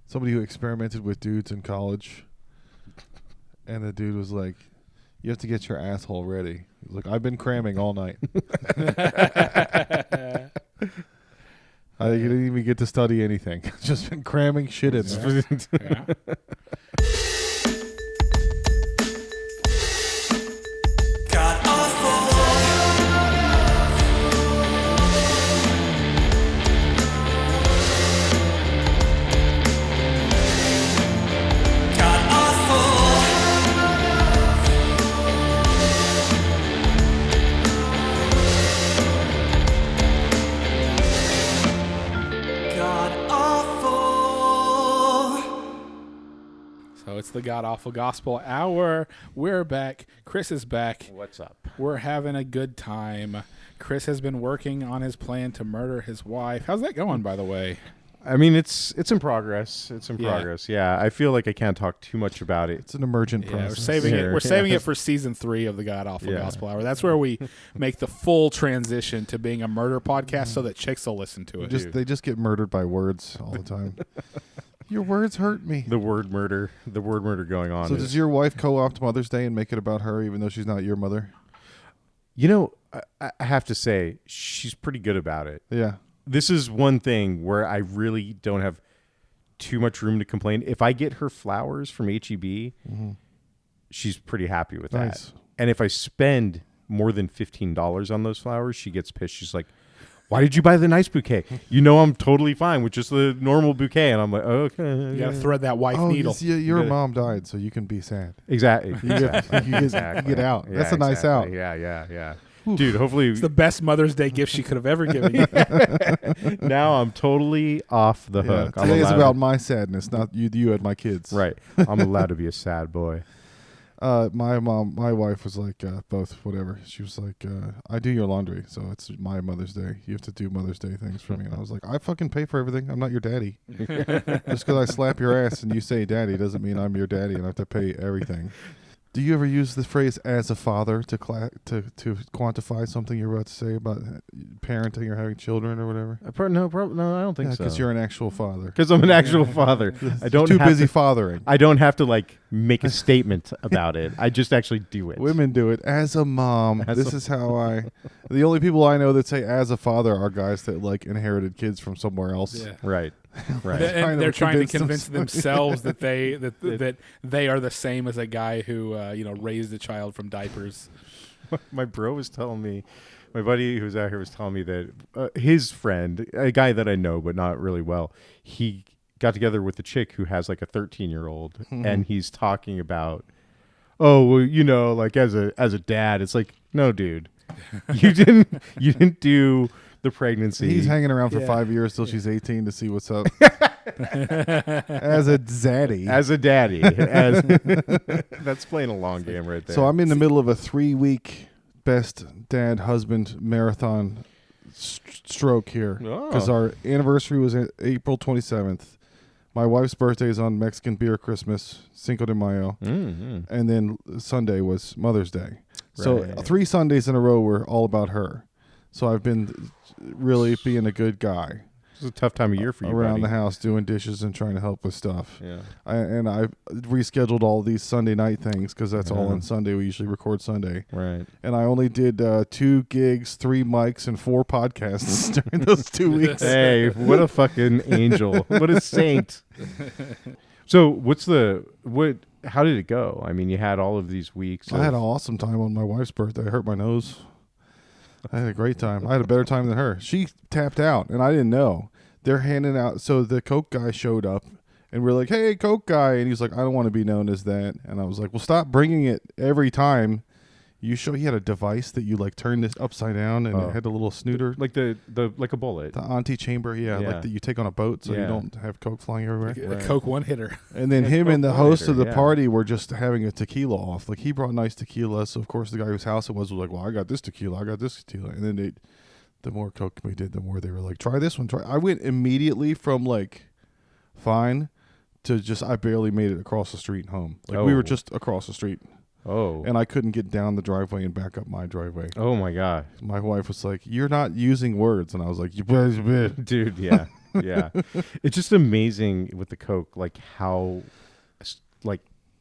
somebody who experimented with dudes in college, and the dude was like, "You have to get your asshole ready." He's like, "I've been cramming all night." I didn't even get to study anything. Just been cramming shit in there. Yeah. God awful. God awful. God awful. So it's the God Awful Gospel Hour. We're back. Chris is back. What's up? We're having a good time. Chris has been working on his plan to murder his wife. How's that going, by the way? I mean, it's in progress. It's in Yeah. progress. Yeah, I feel like I can't talk too much about it. It's an emergent Yeah, process. we're saving it. Sure. We're saving it for season 3 of the God Awful Yeah. Gospel Hour. That's where we make the full transition to being a murder podcast, so that chicks will listen to it. They just get murdered by words all the time. Your words hurt me. The word murder going on. So does your wife co-opt Mother's Day and make it about her, even though she's not your mother? You know, I have to say, she's pretty good about it. Yeah. This is one thing where I really don't have too much room to complain. If I get her flowers from HEB, she's pretty happy with Nice. that. And if I spend more than $15 on those flowers, she gets pissed. She's like, "Why did you buy the nice bouquet? You know I'm totally fine with just the normal bouquet." And I'm like, "Okay." You got to thread that wife Oh, needle. your Yeah. mom died, so you can be sad. Exactly. You get out. That's a nice out. Yeah. Dude, hopefully It's the best Mother's Day gift she could have ever given you. now I'm totally off the Yeah. hook. I'm Today is allowed- about my sadness, not you and my kids. Right. I'm allowed to be a sad boy. My wife was like, both, whatever. She was like, I do your laundry, so it's my Mother's Day. You have to do Mother's Day things for me. And I was like, I fucking pay for everything. I'm not your daddy. Just because I slap your ass and you say daddy doesn't mean I'm your daddy and I have to pay everything. Do you ever use the phrase "as a father" to quantify something you're about to say about parenting or having children or whatever? No, I don't think so. Because you're an actual father. Because I'm an actual father. I don't Too have busy to, fathering. I don't have to like make a statement about it. I just actually do it. Women do it. As a mom, As this a- is how I... The only people I know that say "as a father" are guys that like inherited kids from somewhere else. Yeah. Right. Right. And they're trying to convince convince themselves that they are the same as a guy who raised a child from diapers. My bro was telling me, my buddy who's out here was telling me that his friend, a guy that I know but not really well, he got together with a chick who has like a 13-year-old, and he's talking about, oh, well, like as a dad, it's like, no, dude, you didn't do the pregnancy. He's hanging around for Yeah. 5 years till she's 18 to see what's up. As a zaddy. As a daddy. That's playing a long game right there. So I'm in the middle of a 3-week best dad husband marathon stroke here. Oh. Because our anniversary was April 27th. My wife's birthday is on Mexican beer Christmas, Cinco de Mayo. Mm-hmm. And then Sunday was Mother's Day. So Right. 3 Sundays in a row were all about her. So I've been really being a good guy It's a tough time of year for you, around buddy. the house doing dishes and trying to help with stuff. Yeah. I rescheduled all these Sunday night things because that's all Uh-huh. on Sunday. We usually record Sunday. Right. And I only did 2 gigs, 3 mics, and 4 podcasts during those 2 weeks. Hey, what a fucking angel. What a saint. So how did it go? I mean, you had all of these weeks. I had an awesome time on my wife's birthday. I hurt my nose. I had a great time. I had a better time than her. She tapped out, and I didn't know. They're handing out. So the Coke guy showed up, and we're like, "Hey, Coke guy," and he's like, "I don't want to be known as that." And I was like, "Well, stop bringing it every time." He had a device that you like turn this upside down, and it had a little snooter, like the like a bullet. the anti-chamber, Yeah. like that you take on a boat, so you Yeah. don't have Coke flying everywhere. A Coke one hitter. And then Yeah, him and the Coke host of the Lighter, yeah. party were just having a tequila off. Like he brought nice tequila, so of course the guy whose house it was like, "Well, I got this tequila, I got this tequila." And then the more Coke we did, the more they were like, "Try this one, try." I went immediately from like fine to just I barely made it across the street home. Like we were Oh. just across the street. Oh. and I couldn't get down the driveway and back up my driveway. Oh my god. My wife was like, "You're not using words," and I was like, Dude, yeah. Yeah. It's just amazing with the Coke, like how like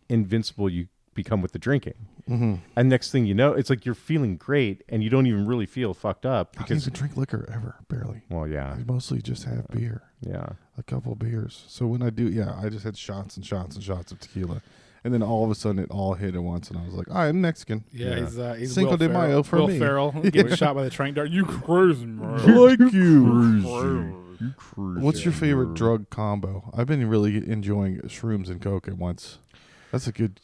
invincible you become with the drinking. Mm-hmm. And next thing you know, it's like you're feeling great and you don't even really feel fucked up I don't because even drink liquor ever, barely. well, yeah. I mostly just have beer, Yeah. a couple beers. So when I do, I just had shots and shots and shots of tequila, and then all of a sudden it all hit at once, and I was like, I'm Mexican. Yeah, he's Cinco Will de Ferrell. Mayo for Will me. Ferrell getting shot by the train dart. You crazy, man. Like you. You crazy. What's your favorite drug combo? I've been really enjoying shrooms and Coke at once. That's a good.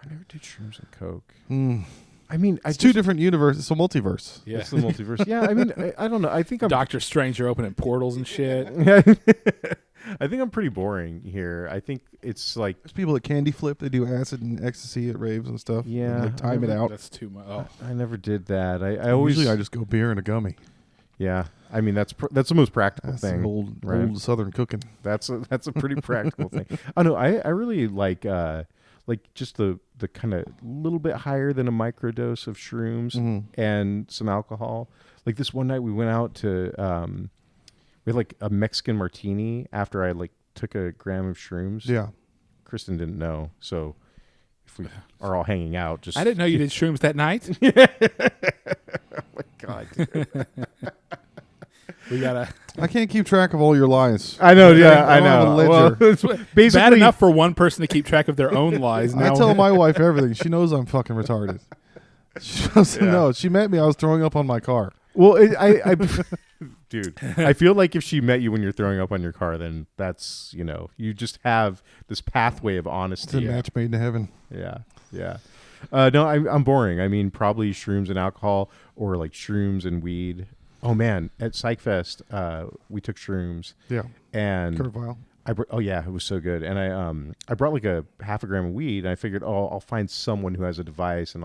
I never did shrooms and Coke. Mm. I mean, It's two different universes. It's a multiverse. Yeah. It's the multiverse. Yeah, I mean, I don't know. I think I'm Doctor Strange are opening portals and shit. I think I'm pretty boring here. I think it's like There's people that candy flip. They do acid and ecstasy at raves and stuff. Yeah. And, like, time it out. That's too much. Oh. I never did that. I always Usually I just go beer and a gummy. yeah. I mean that's the most practical That's thing. the old right? Southern cooking. That's a pretty practical thing. I know. I really like just the kind of little bit higher than a microdose of shrooms and some alcohol. Like this one night we went out to we had like a Mexican martini after I like took a gram of shrooms. Yeah. Kristen didn't know, so if we are all hanging out, just I didn't know you did shrooms that night. oh my god. Dude. We gotta. I can't keep track of all your lies. I know, yeah, I I don't have a know. ledger. Well, it's Bad basically enough for one person to keep track of their own lies. I Now tell my wife everything. She knows I'm fucking retarded. She doesn't know. She met me. I was throwing up on my car. Well, I dude, I feel like if she met you when you're throwing up on your car, then that's, you just have this pathway of It's a honesty. match made in heaven. Yeah, yeah. No, I'm boring. I mean, probably shrooms and alcohol, or like shrooms and weed. Oh man, at PsychFest, we took shrooms. Yeah. And Kurt Vile. oh yeah, it was so good. And I brought like a half a gram of weed, and I figured, I'll find someone who has a device, and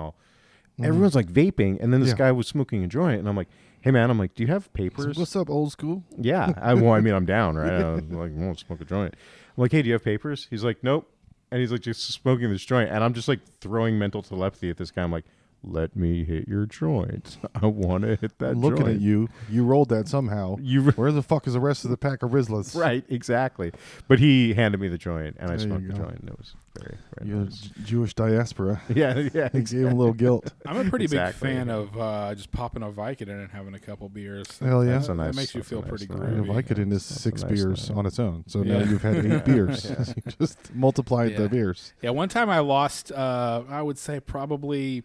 everyone's like vaping, and then this Yeah. guy was smoking a joint, and I'm like, hey man, do you have papers? What's up, old school? Yeah, I'm down, right? I'm like, I won't smoke a joint. I'm like, hey, do you have papers? He's like, nope, and he's like just smoking this joint, and I'm just like throwing mental telepathy at this guy. I'm like, let me hit your joint. I want to hit that I'm looking joint. at you. You rolled that somehow. Where the fuck is the rest of the pack of Rizlas? Right, exactly. But he handed me the joint, and I There you smoked the go. joint, and it was very, very You're nice. Jewish diaspora. Yeah, It gave him a little guilt. I'm a pretty Exactly. big fan of just popping a Vicodin and having a couple beers. Hell yeah. That, That's a nice- that makes you that's a feel nice pretty night. And groovy. a Vicodin is That's a 6 nice beers night. on its own. So now Yeah. you've had 8 beers. You just multiplied Yeah. the beers. Yeah, one time I lost, I would say probably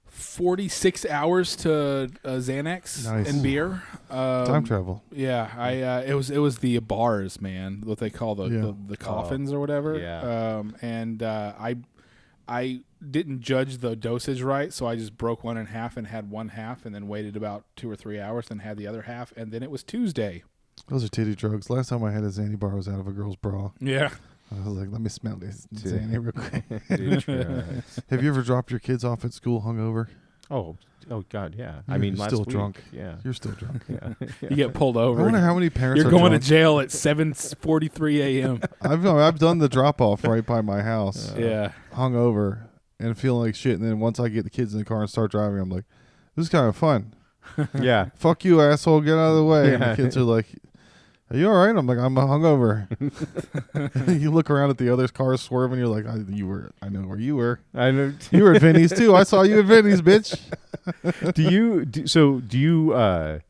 46 hours to Xanax Nice. and beer. Time travel. Yeah, it was the bars, man, what they call the coffins or whatever. Yeah. And I didn't judge the dosage right, so I just broke one in half and had one half, and then waited about 2 or 3 hours and had the other half, and then it was Tuesday. Those are titty drugs. Last time I had a Xanny bar was out of a girl's bra. Yeah. I was like, let me smell this Dude. Xanny real quick. Dude, try. Have you ever dropped your kids off at school hungover? Oh God, yeah. I You're mean, last still week, drunk. Yeah. You're still drunk. Yeah. You get pulled I over. wonder how many parents You're are going drunk. to jail at 7:43 a.m. I've done the drop off right by my house, Yeah. hungover, and feeling like shit. And then once I get the kids in the car and start driving, I'm like, this is kind of fun. Yeah. Fuck you, asshole. Get out of the way. And Yeah. the kids are like, are you all right? I'm like, I'm hungover. You look around at the other cars swerving. You're like, I know where you were. I know. You were at Vinny's too. I saw you at Vinny's, bitch. Do you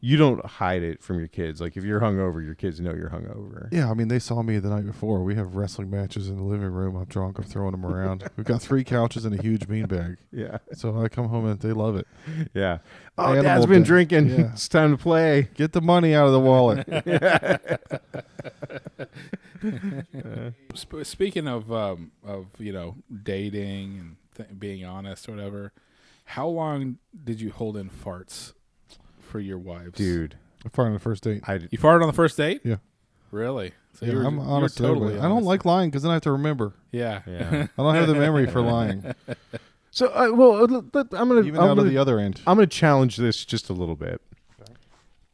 you don't hide it from your kids? Like if you're hungover, your kids know you're hungover. Yeah, I mean, they saw me the night before. We have wrestling matches in the living room. I'm drunk. I'm throwing them around. We've got 3 couches and a huge beanbag. Yeah. So I come home and they love it. Yeah. Oh, Animal Dad's been day. drinking. Yeah. It's time to play. Get the money out of the wallet. Speaking of dating and being honest or whatever, how long did you hold in farts for your wives? Dude, I farted on the first date. You farted on the first date? Yeah. Really? So Yeah, I'm you're honest. totally I don't honest. like lying because then I have to remember. Yeah. yeah. I don't have the memory for lying. So, I'm gonna Even out of the other end. I'm gonna challenge this just a little bit.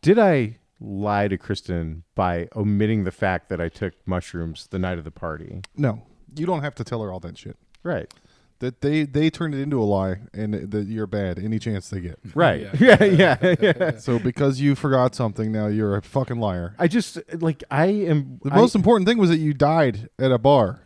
Did I lie to Kristen by omitting the fact that I took mushrooms the night of the party? No, you don't have to tell her all that shit. Right. That they turned it into a lie and that you're bad any chance they get. Right. Yeah. So because you forgot something, now you're a fucking liar. I just I am. The most important thing was that you died at a bar.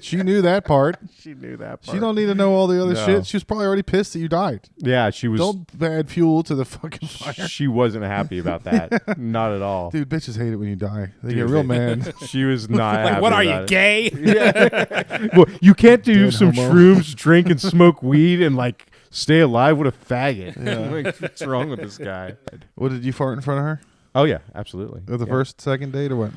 She knew that part. She knew that part. She don't need to know all the other No. shit. She was probably already pissed that you died. Yeah, she was. Don't add fuel to the fucking fire. She wasn't happy about that. Not at all. Dude, bitches hate it when you die. They Dude, get real mad. She was not Like, happy what are you, about it. gay? Yeah. Well, you can't do Dead some homo. shrooms, drink, and smoke weed and like stay alive. What a faggot. Yeah. Like, what's wrong with this guy? What, did you fart in front of her? Oh yeah, absolutely. At the Yeah. first, second date or what?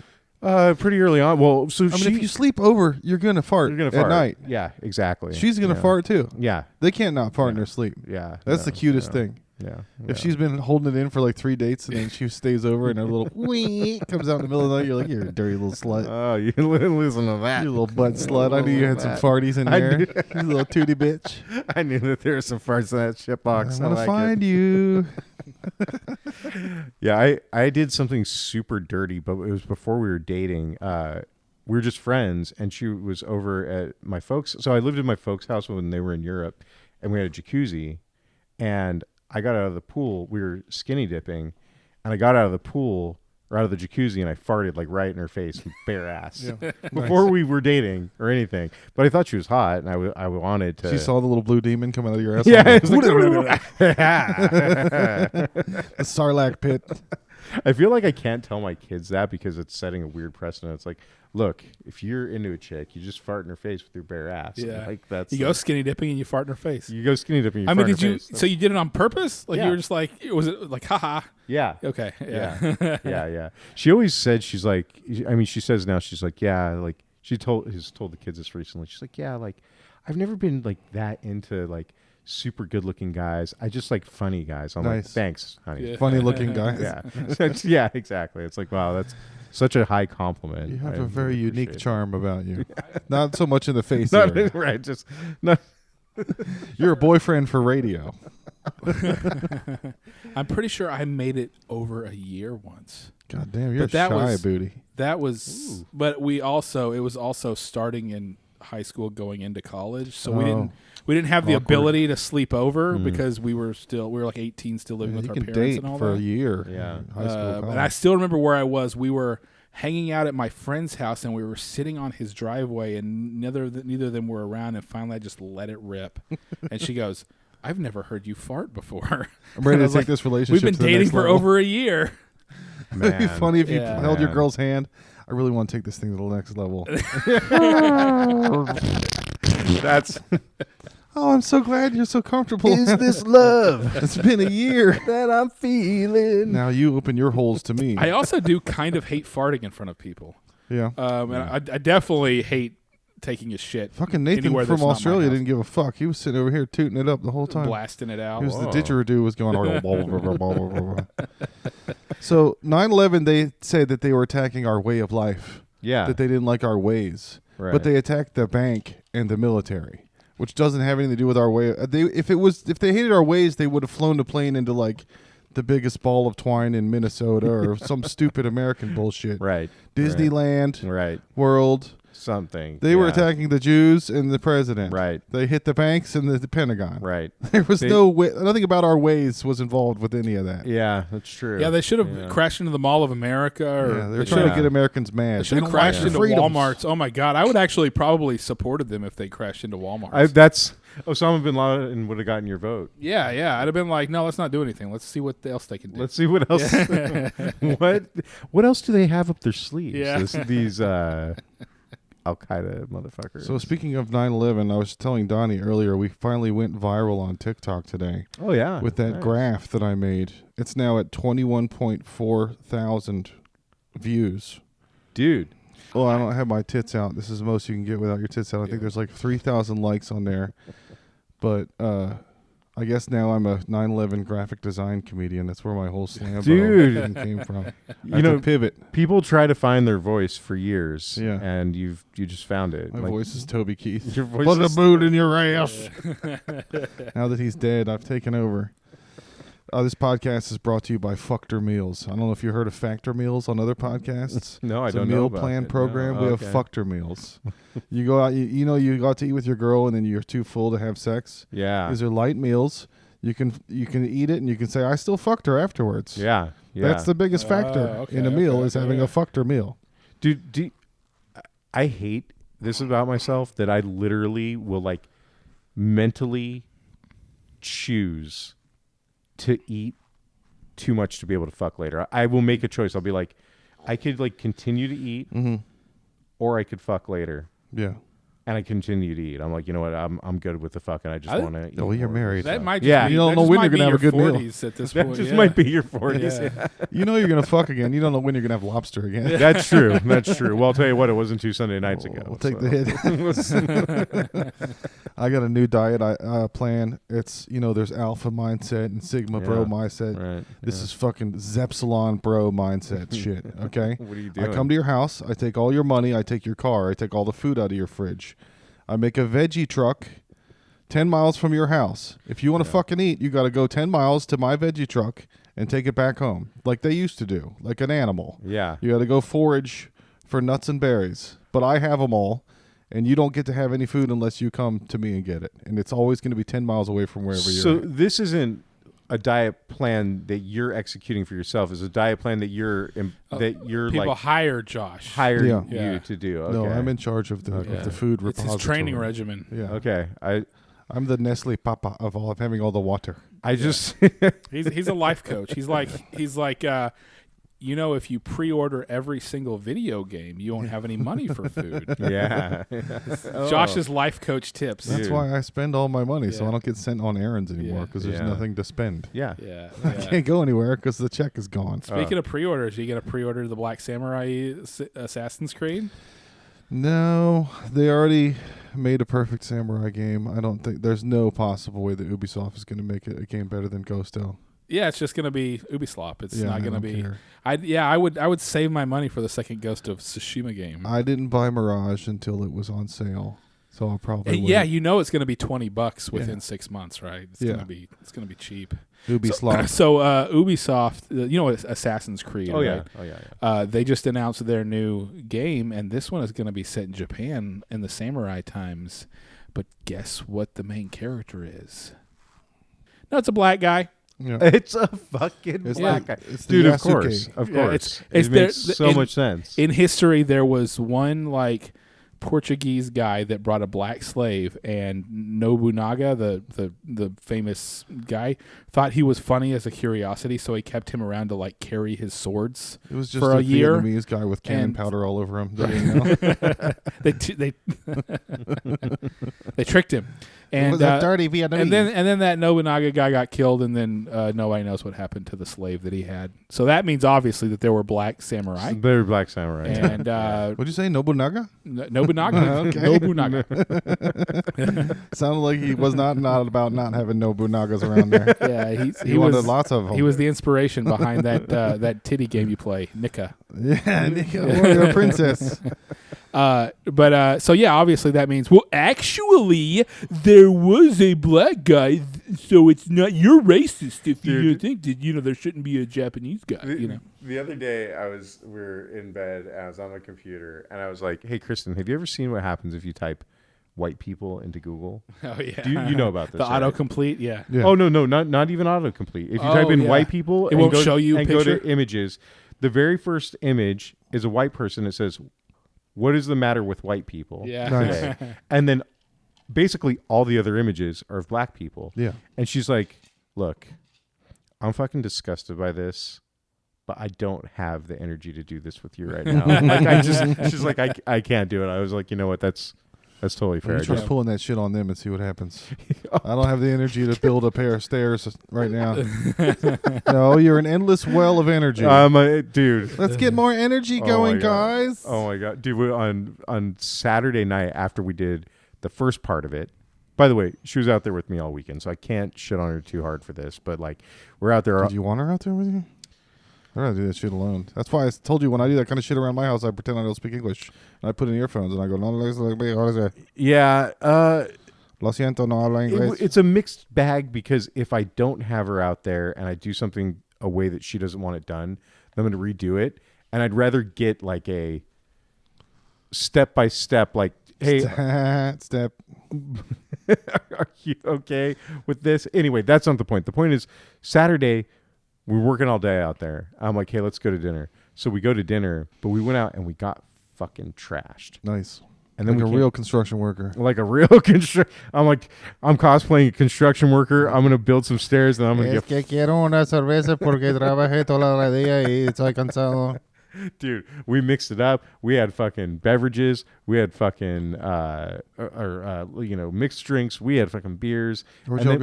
Pretty early on. Well, so I mean, if you sleep over, you're going to fart you're gonna at fart night. Yeah, exactly. She's going to Yeah. fart too. Yeah, They can't not fart in their sleep. yeah. That's the cutest thing. Yeah. If she's been holding it in for like 3 dates and then she stays over and a little wee comes out in the middle of the night, you're like, you're a dirty little slut. Oh, you listen to that. You little butt slut. I knew you had some That. farties in I there. knew- You little tootie bitch. I knew that there were some farts in that shit box. I'm going to like find it. you. Yeah, I did something super dirty, but it was before we were dating. We were just friends, and she was over at my folks. So I lived in my folks' house when they were in Europe, and we had a jacuzzi. And I got out of the pool. We were skinny dipping, and I got out of the pool or out of the jacuzzi, and I farted like right in her face, with bare ass. Before we were dating or anything, but I thought she was hot, and I wanted to. She saw the little blue demon coming out of your asshole. Yeah, it's like, The Sarlacc pit. I feel like I can't tell my kids that because it's setting a weird precedent. It's like, look, if you're into a chick, you just fart in her face with your bare ass. Yeah. Like that's You go skinny dipping and you fart in her face. You go skinny dipping. You I mean, fart in did her you? face. So you did it on purpose? Like Yeah. you were just like, was it like, haha? Yeah. Okay. Yeah. Yeah. She always said, she's like, I mean, she says now, she's like, yeah, like has told the kids this recently. She's like, yeah, like I've never been like that into like super good looking guys. I just like funny guys. I'm like, Nice. thanks, honey. Yeah. Funny looking guy. Yeah. Yeah, exactly. It's like, wow, that's such a high compliment. You have I a very really unique appreciate it. charm about you. Not so much in the face Not, area. right, just not. You're a boyfriend for radio. I'm pretty sure I made it over a year once. God damn, you're But that shy was- booty. That was, but it was also starting in high school going into college. So we Oh. didn't have the Awkward. ability to sleep over because we were like 18, still living Yeah, with you our can parents date and all for that. a year. Yeah. in High school, And I college. still remember where I was. We were hanging out at my friend's house, and we were sitting on his driveway, and neither of them were around. And finally, I just let it rip. And she goes, "I've never heard you fart before." I'm ready And I to was take like, this relationship. We've been to the dating next for level. over a year. It'd be Man. funny if you Yeah. held your Man. girl's hand. I really want to take this thing to the next level. That's Oh, I'm so glad you're so comfortable. love It's been a year. that I'm feeling? Now you open your holes to me. I also do kind of hate farting in front of people. Yeah. And I definitely hate taking a shit. Fucking Nathan anywhere from that's not my Australia house. didn't give a fuck. He was sitting over here tooting it up the whole time. Blasting it out. He was the Whoa. didgeridoo was going. So 9/11, they said that they were attacking our way of life. Yeah. That they didn't like our ways, Right. but they attacked the bank and the military, which doesn't have anything to do with our way. If they hated our ways, they would have flown the plane into like the biggest ball of twine in Minnesota or some stupid American bullshit. Right. Disneyland, Right. World. Something. They were Yeah. attacking the Jews and the president. Right. They hit the banks and the Pentagon. Right. There was They- no way, nothing about our ways was involved with any of that. Yeah, that's true. Yeah, they should have Yeah. crashed into the Mall of America, or Yeah, they're they trying should to get Americans mad. They should have don't crashed like into freedoms. Walmarts. Oh my God, I would actually probably supported them if they crashed into Walmart. That's Osama bin Laden would have gotten your vote. Yeah, I'd have been like, no, let's not do anything. Let's see what else they can do. Let's see what else. what else do they have up their sleeves? Yeah. These Al Qaeda motherfuckers. So speaking of 9/11, I was telling Donnie earlier, we finally went viral on TikTok today oh yeah, with that nice. graph that I made. It's now at 21.4 thousand views. dude. Oh, I don't have my tits out. This is the most you can get without your tits out. I think there's like 3,000 likes on there. But I guess now I'm a 9/11 graphic design comedian. That's where my whole slam Dude. thing came from. You I know, had to pivot. people try to find their voice for years. Yeah. and you just found it. My Like, voice is Toby Keith. Your voice Put a is- boot in your ass. Now that he's dead, I've taken over. This podcast is brought to you by Fuckter Meals. I don't know if you heard of Factor Meals on other podcasts. No, I It's don't a know meal about plan it. program. No. We have Fuckter Meals. You go out, you go out to eat with your girl, and then you're too full to have sex. Yeah. These are light meals. You can eat it, and you can say, "I still fucked her afterwards." Yeah. That's the biggest factor okay, in a meal okay, is having yeah. a Fuckter meal. Dude, I hate this about myself that I literally will like mentally choose to eat too much to be able to fuck later. I will make a choice. I'll be like, I could like continue to eat, or I could fuck later, Yeah. and I continue to eat. I'm like, you know what? I'm good with the fuck, and I just want to. Oh, you're married. That might just Yeah. be, You don't that know just when might you're be gonna have a your good meal. 40s at this That point. just yeah. might be your 40s. Yeah. You know you're gonna fuck again. You don't know when you're gonna have lobster again. That's true. That's true. Well, I'll tell you what. It wasn't 2 Sunday nights ago. We'll take so. the hit. I got a new diet plan. It's there's alpha mindset and sigma bro Yeah. mindset. Right. This is fucking Zepsilon bro mindset shit. Okay. What are you I doing? come to your house. I take all your money. I take your car. I take all the food out of your fridge. I make a veggie truck 10 miles from your house. If you want to fucking eat, you got to go 10 miles to my veggie truck and take it back home like they used to do, like an animal. Yeah. You got to go forage for nuts and berries. But I have them all, and you don't get to have any food unless you come to me and get it. And it's always going to be 10 miles away from wherever So you're at. this isn't a diet plan that you're executing for yourself. It's a diet plan that you're People like hire Josh. hired Yeah. you Yeah. to do. Okay. No, I'm in charge of the food It's repository. his training regimen. Yeah. Okay. I'm the Nestle Papa of having all the water. I just He's a life coach. He's like if you pre-order every single video game, you won't have any money for food. yeah. Josh's life coach tips. That's Dude. why I spend all my money, so Yeah. I don't get sent on errands anymore because there's Yeah. nothing to spend. Yeah. Yeah. I yeah. can't go anywhere because the check is gone. Speaking of pre-orders, you get to pre-order the Black Samurai Assassin's Creed. No, they already made a perfect samurai game. I don't think there's no possible way that Ubisoft is going to make it a game better than Ghosto. Yeah, it's just gonna be Ubisoft. It's Yeah, not I gonna don't be. care. I would save my money for the second Ghost of Tsushima game. I didn't buy Mirage until it was on sale, so I'll probably Yeah, wait. it's gonna be $20 within Yeah. 6 months, right? It's Yeah. gonna be cheap. Ubisoft. So Ubisoft, Assassin's Creed. Oh yeah. right? Oh yeah. They just announced their new game, and this one is going to be set in Japan in the samurai times. But guess what the main character is? No, it's a black guy. Yeah. It's a fucking It's black the- guy. it's the Dude, of Yasuke. course. Of Yeah, course. it's it there- makes so in- much sense. In history, there was one Portuguese guy that brought a black slave, and Nobunaga, the famous guy, thought he was funny as a curiosity, so he kept him around to carry his swords. It was just for a a year, Vietnamese guy with cannon and- powder all over him. They didn't know. They tricked him, and it was a dirty Vietnamese. and then that Nobunaga guy got killed, and then nobody knows what happened to the slave that he had. So that means obviously that there were black samurai, Better black samurai. and What'd you say, Nobunaga? Nobunaga, Okay. Nobunaga. Sounded like he was not about not having Nobunagas around there. Yeah, He wanted lots of them. He was the inspiration behind that titty game you play, Nika. Yeah, warrior princess. So yeah, obviously that means actually there was a black guy, so it's not you're racist if you Dude. think that there shouldn't be a Japanese guy. The other day, we were in bed, and I was on my computer, and I was like, "Hey, Kristen, have you ever seen what happens if you type white people into Google?" Oh yeah, Do you know about this? the right? autocomplete? Yeah. Yeah. Oh no, not even autocomplete. If you type in yeah. white people, It and won't go, show you a and go to picture? images, the very first image is a white person. It says, "What is the matter with white people?" Yeah. Nice. today?" And then basically all the other images are of black people. Yeah. And she's like, "Look, I'm fucking disgusted by this, but I don't have the energy to do this with you right now." She's like, I can't do it. I was like, you know what? That's totally fair. I'm just pulling that shit on them and see what happens. I don't have the energy to build a pair of stairs right now. No, you're an endless well of energy. Dude. Let's get more energy Oh going, my God. guys. Oh my God, dude! On Saturday night after we did the first part of it. By the way, she was out there with me all weekend, so I can't shit on her too hard for this. But we're out there. Did you want her out there with you? I gotta do that shit alone. That's why I told you when I do that kind of shit around my house, I pretend I don't speak English. And I put in earphones and I go, no, Yeah. Lo siento, no habla inglés. It's a mixed bag because if I don't have her out there and I do something a way that she doesn't want it done, then I'm going to redo it. And I'd rather get like a step by step, like, hey, Step. are you okay with this? Anyway, that's not the point. The point is Saturday, we're working all day out there. I'm like, hey, let's go to dinner. So we go to dinner, but we went out and we got fucking trashed. Nice. And then Like we a real construction worker. like a real I'm like, I'm cosplaying a construction worker. I'm gonna build some stairs and I'm gonna get. que quiero una cerveza porque trabajé toda la día y estoy cansado. Dude, we mixed it up. We had fucking beverages. We had fucking mixed drinks. We had fucking beers. Where'd y'all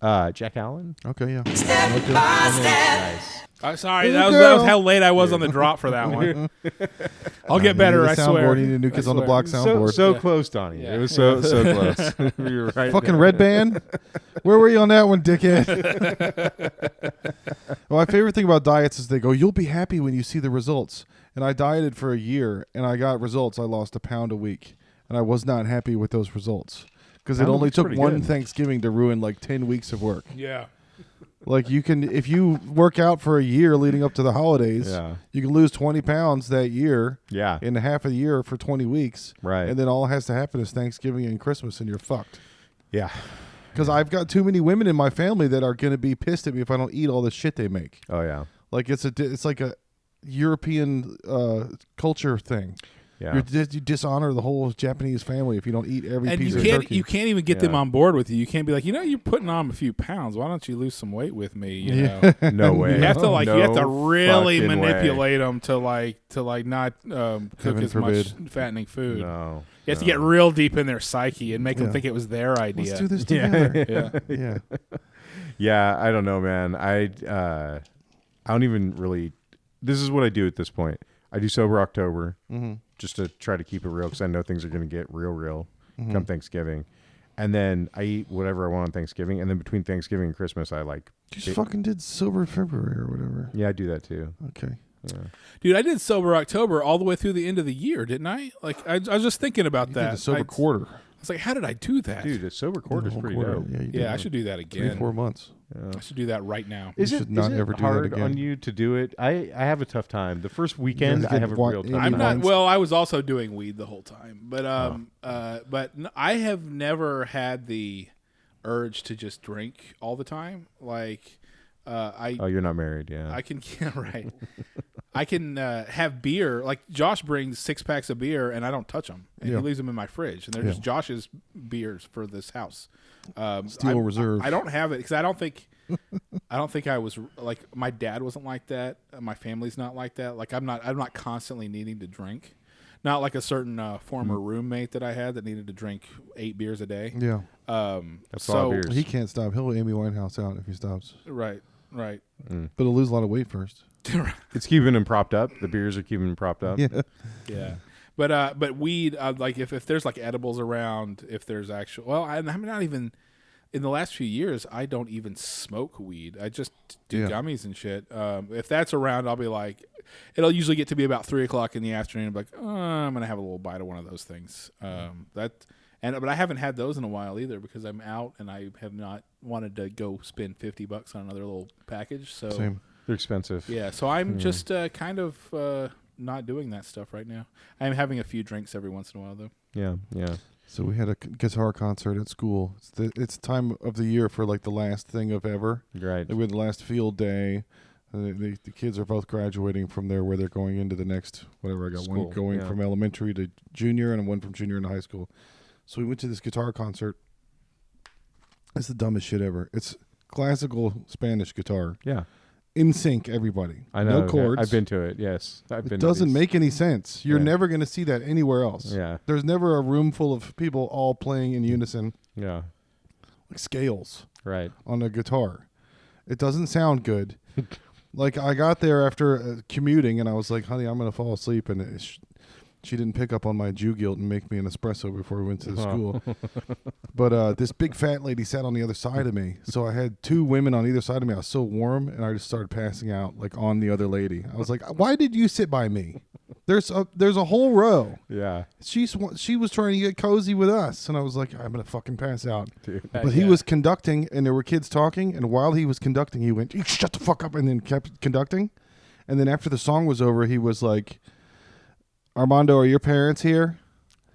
go? Jack Allen. Okay, yeah. Step by step. Nice. Sorry, that was how late I was on the drop for that one. I'll get better, I swear. You need a New Kids on the swear. Block soundboard. So close, Donnie. Yeah. It was so close. You were right. Fucking Red Band. Where were you on that one, dickhead? Well, my favorite thing about diets is they go, you'll be happy when you see the results. And I dieted for a year, and I got results. I lost 1 pound a week, and I was not happy with those results because it Pound a only week's took pretty one good. Thanksgiving to ruin like 10 weeks of work. Yeah. Like you can, if you work out for a year leading up to the holidays, Yeah. you can lose 20 pounds that year. Yeah. In half a year for 20 weeks. Right. And then all has to happen is Thanksgiving and Christmas, and you're fucked. Yeah. Because I've got too many women in my family that are going to be pissed at me if I don't eat all the shit they make. Oh yeah. Like it's like a European culture thing. Yeah. You dishonor the whole Japanese family if you don't eat every And piece you of can't turkey. you can't even get them Yeah. on board with you. You can't be like, you're putting on a few pounds. Why don't you lose some weight with me? You know, No way. you have to you have to No really fucking way. manipulate them to not cook Heaven as forbid. much fattening food. No. You have to get real deep in their psyche and make them Yeah. think it was their idea. Let's do this together. Yeah. Yeah. Yeah, I don't know, man. I don't even really. This is what I do at this point. I do sober October just to try to keep it real because I know things are going to get real come Thanksgiving, and then I eat whatever I want on Thanksgiving, and then between Thanksgiving and Christmas, I like. You just fucking did sober February or whatever. Yeah, I do that too. Okay. Yeah. Dude, I did sober October all the way through the end of the year, didn't I? Like I was just thinking about You that. did the sober I quarter. was like, how did I do that? Dude, a sober quarter's The whole pretty quarter. dope. Yeah, you did Yeah, I like should do that 3-4 again. months. I should do that right now. Is should it not is ever it do that hard again. on you to do it? I have a tough time. The first weekend, guys I have a get real tough I'm time. not. Mine's- Well, I was also doing weed the whole time, but I have never had the urge to just drink all the time. Like, Oh, you're not married, yeah. I can yeah, right. I can have beer. Like Josh brings 6 packs of beer, and I don't touch them. And Yeah. he leaves them in my fridge, and they're just Josh's beers for this house. Steel Reserve. I don't have it because I don't think I was like my dad wasn't like that. My family's not like that. Like I'm not constantly needing to drink. Not like a certain former roommate that I had that needed to drink 8 beers a day. Yeah. That's a so lot of beers. He can't stop. He'll Amy Winehouse out if he stops. right. But he'll lose a lot of weight first. It's keeping him propped up. The beers are keeping him propped up. Yeah. Yeah. But weed, like if there's like edibles around, if there's actual, well, I'm not even, in the last few years, I don't even smoke weed. I just do gummies and shit. If that's around, I'll be like, it'll usually get to be about 3:00 in the afternoon. I'm like, I'm going to have a little bite of one of those things. But I haven't had those in a while either because I'm out and I have not wanted to go spend $50 on another little package. So Same. They're expensive. yeah, so I'm just kind of not doing that stuff right now. I'm having a few drinks every once in a while, though. Yeah, yeah. So we had a guitar concert at school. It's time of the year for like the last thing of ever. Right. Like we had the last field day. The kids are both graduating from there where they're going into the next, whatever. I got School, one going yeah. from elementary to junior and one from junior into high school. So we went to this guitar concert. It's the dumbest shit ever. It's classical Spanish guitar. Yeah. In sync, everybody. I know. No chords. I've been to it. Yes. I've been It to doesn't these. make any sense. You're Yeah. never going to see that anywhere else. Yeah. There's never a room full of people all playing in unison, Yeah. like scales Right. on a guitar. It doesn't sound good. Like I got there after commuting, and I was like, "Honey, I'm going to fall asleep," and she didn't pick up on my Jew guilt and make me an espresso before we went to the school. But this big fat lady sat on the other side of me, so I had 2 women on either side of me. I was so warm, and I just started passing out like on the other lady. I was like, "Why did you sit by me?" There's a whole row. Yeah. She was trying to get cozy with us, and I was like, I'm gonna fucking pass out. Dude. But he was conducting, and there were kids talking, and while he was conducting, he went, "You shut the fuck up," and then kept conducting. And then after the song was over, he was like, "Armando, are your parents here?"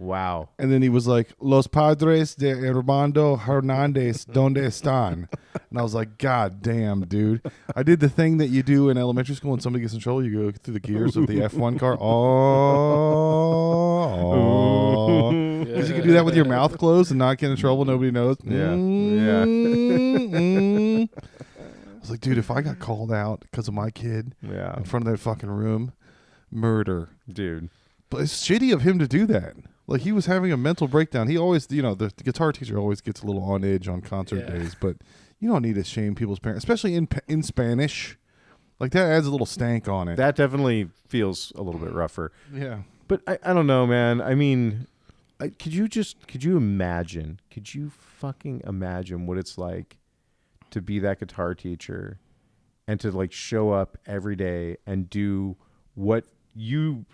Wow. And then he was like, "Los padres de Armando Hernandez, donde están?" And I was like, God damn, dude. I did the thing that you do in elementary school when somebody gets in trouble. You go through the gears of the F1 car. Oh. Because you can do that with your mouth closed and not get in trouble. Nobody knows. Yeah. I was like, dude, if I got called out because of my kid Yeah. in front of that fucking room, murder. Dude. But it's shitty of him to do that. Like, he was having a mental breakdown. He always, the guitar teacher always gets a little on edge on concert days, but you don't need to shame people's parents, especially in Spanish. Like, that adds a little stank on it. That definitely feels a little bit rougher. Yeah. But I don't know, man. I mean, could you fucking imagine what it's like to be that guitar teacher and to like show up every day and do what you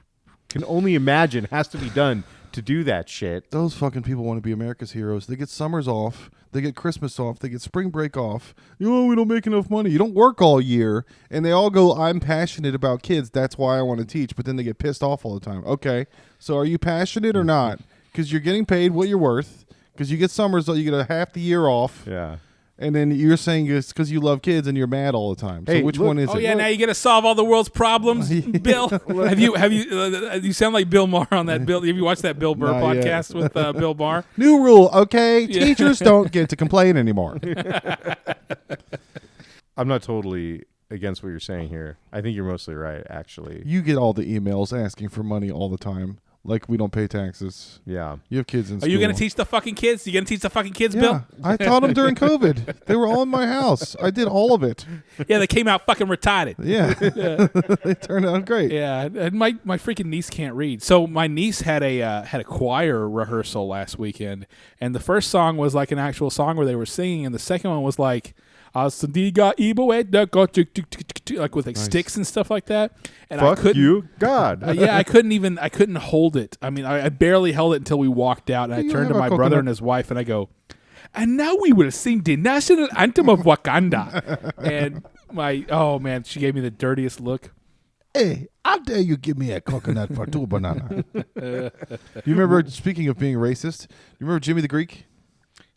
can only imagine has to be done to do that shit? Those fucking people want to be America's heroes. They get summers off. They get Christmas off. They get spring break off. We don't make enough money. You don't work all year. And they all go, I'm passionate about kids. That's why I want to teach. But then they get pissed off all the time. Okay, so are you passionate or not? Because you're getting paid what you're worth. Because you get summers, you get a half the year off. Yeah. And then you're saying it's because you love kids and you're mad all the time. So Hey, which look- one is Oh it? yeah, now you got to solve all the world's problems, Bill. have you sound like Bill Maher on that Bill? Have you watched that Bill Burr Not yet. podcast with Bill Maher? New rule, okay? Teachers don't get to complain anymore. I'm not totally against what you're saying here. I think you're mostly right, actually. You get all the emails asking for money all the time. Like we don't pay taxes. Yeah. You have kids in Are school. you going to teach the fucking kids? You going to teach the fucking kids, Yeah, Bill? I taught them during COVID. They were all in my house. I did all of it. Yeah, they came out fucking retarded. Yeah. They turned out great. Yeah, and my freaking niece can't read. So my niece had a choir rehearsal last weekend, and the first song was like an actual song where they were singing, and the second one was like like with like sticks and stuff like that. And I Fuck couldn't, you, God. yeah, I couldn't hold it. I mean, I barely held it until we walked out, and I You turned to have a my brother coconut. and his wife, and I go, and now we will sing the national anthem of Wakanda. And she gave me the dirtiest look. Hey, how dare you give me a coconut for 2 bananas? You remember, speaking of being racist, you remember Jimmy the Greek?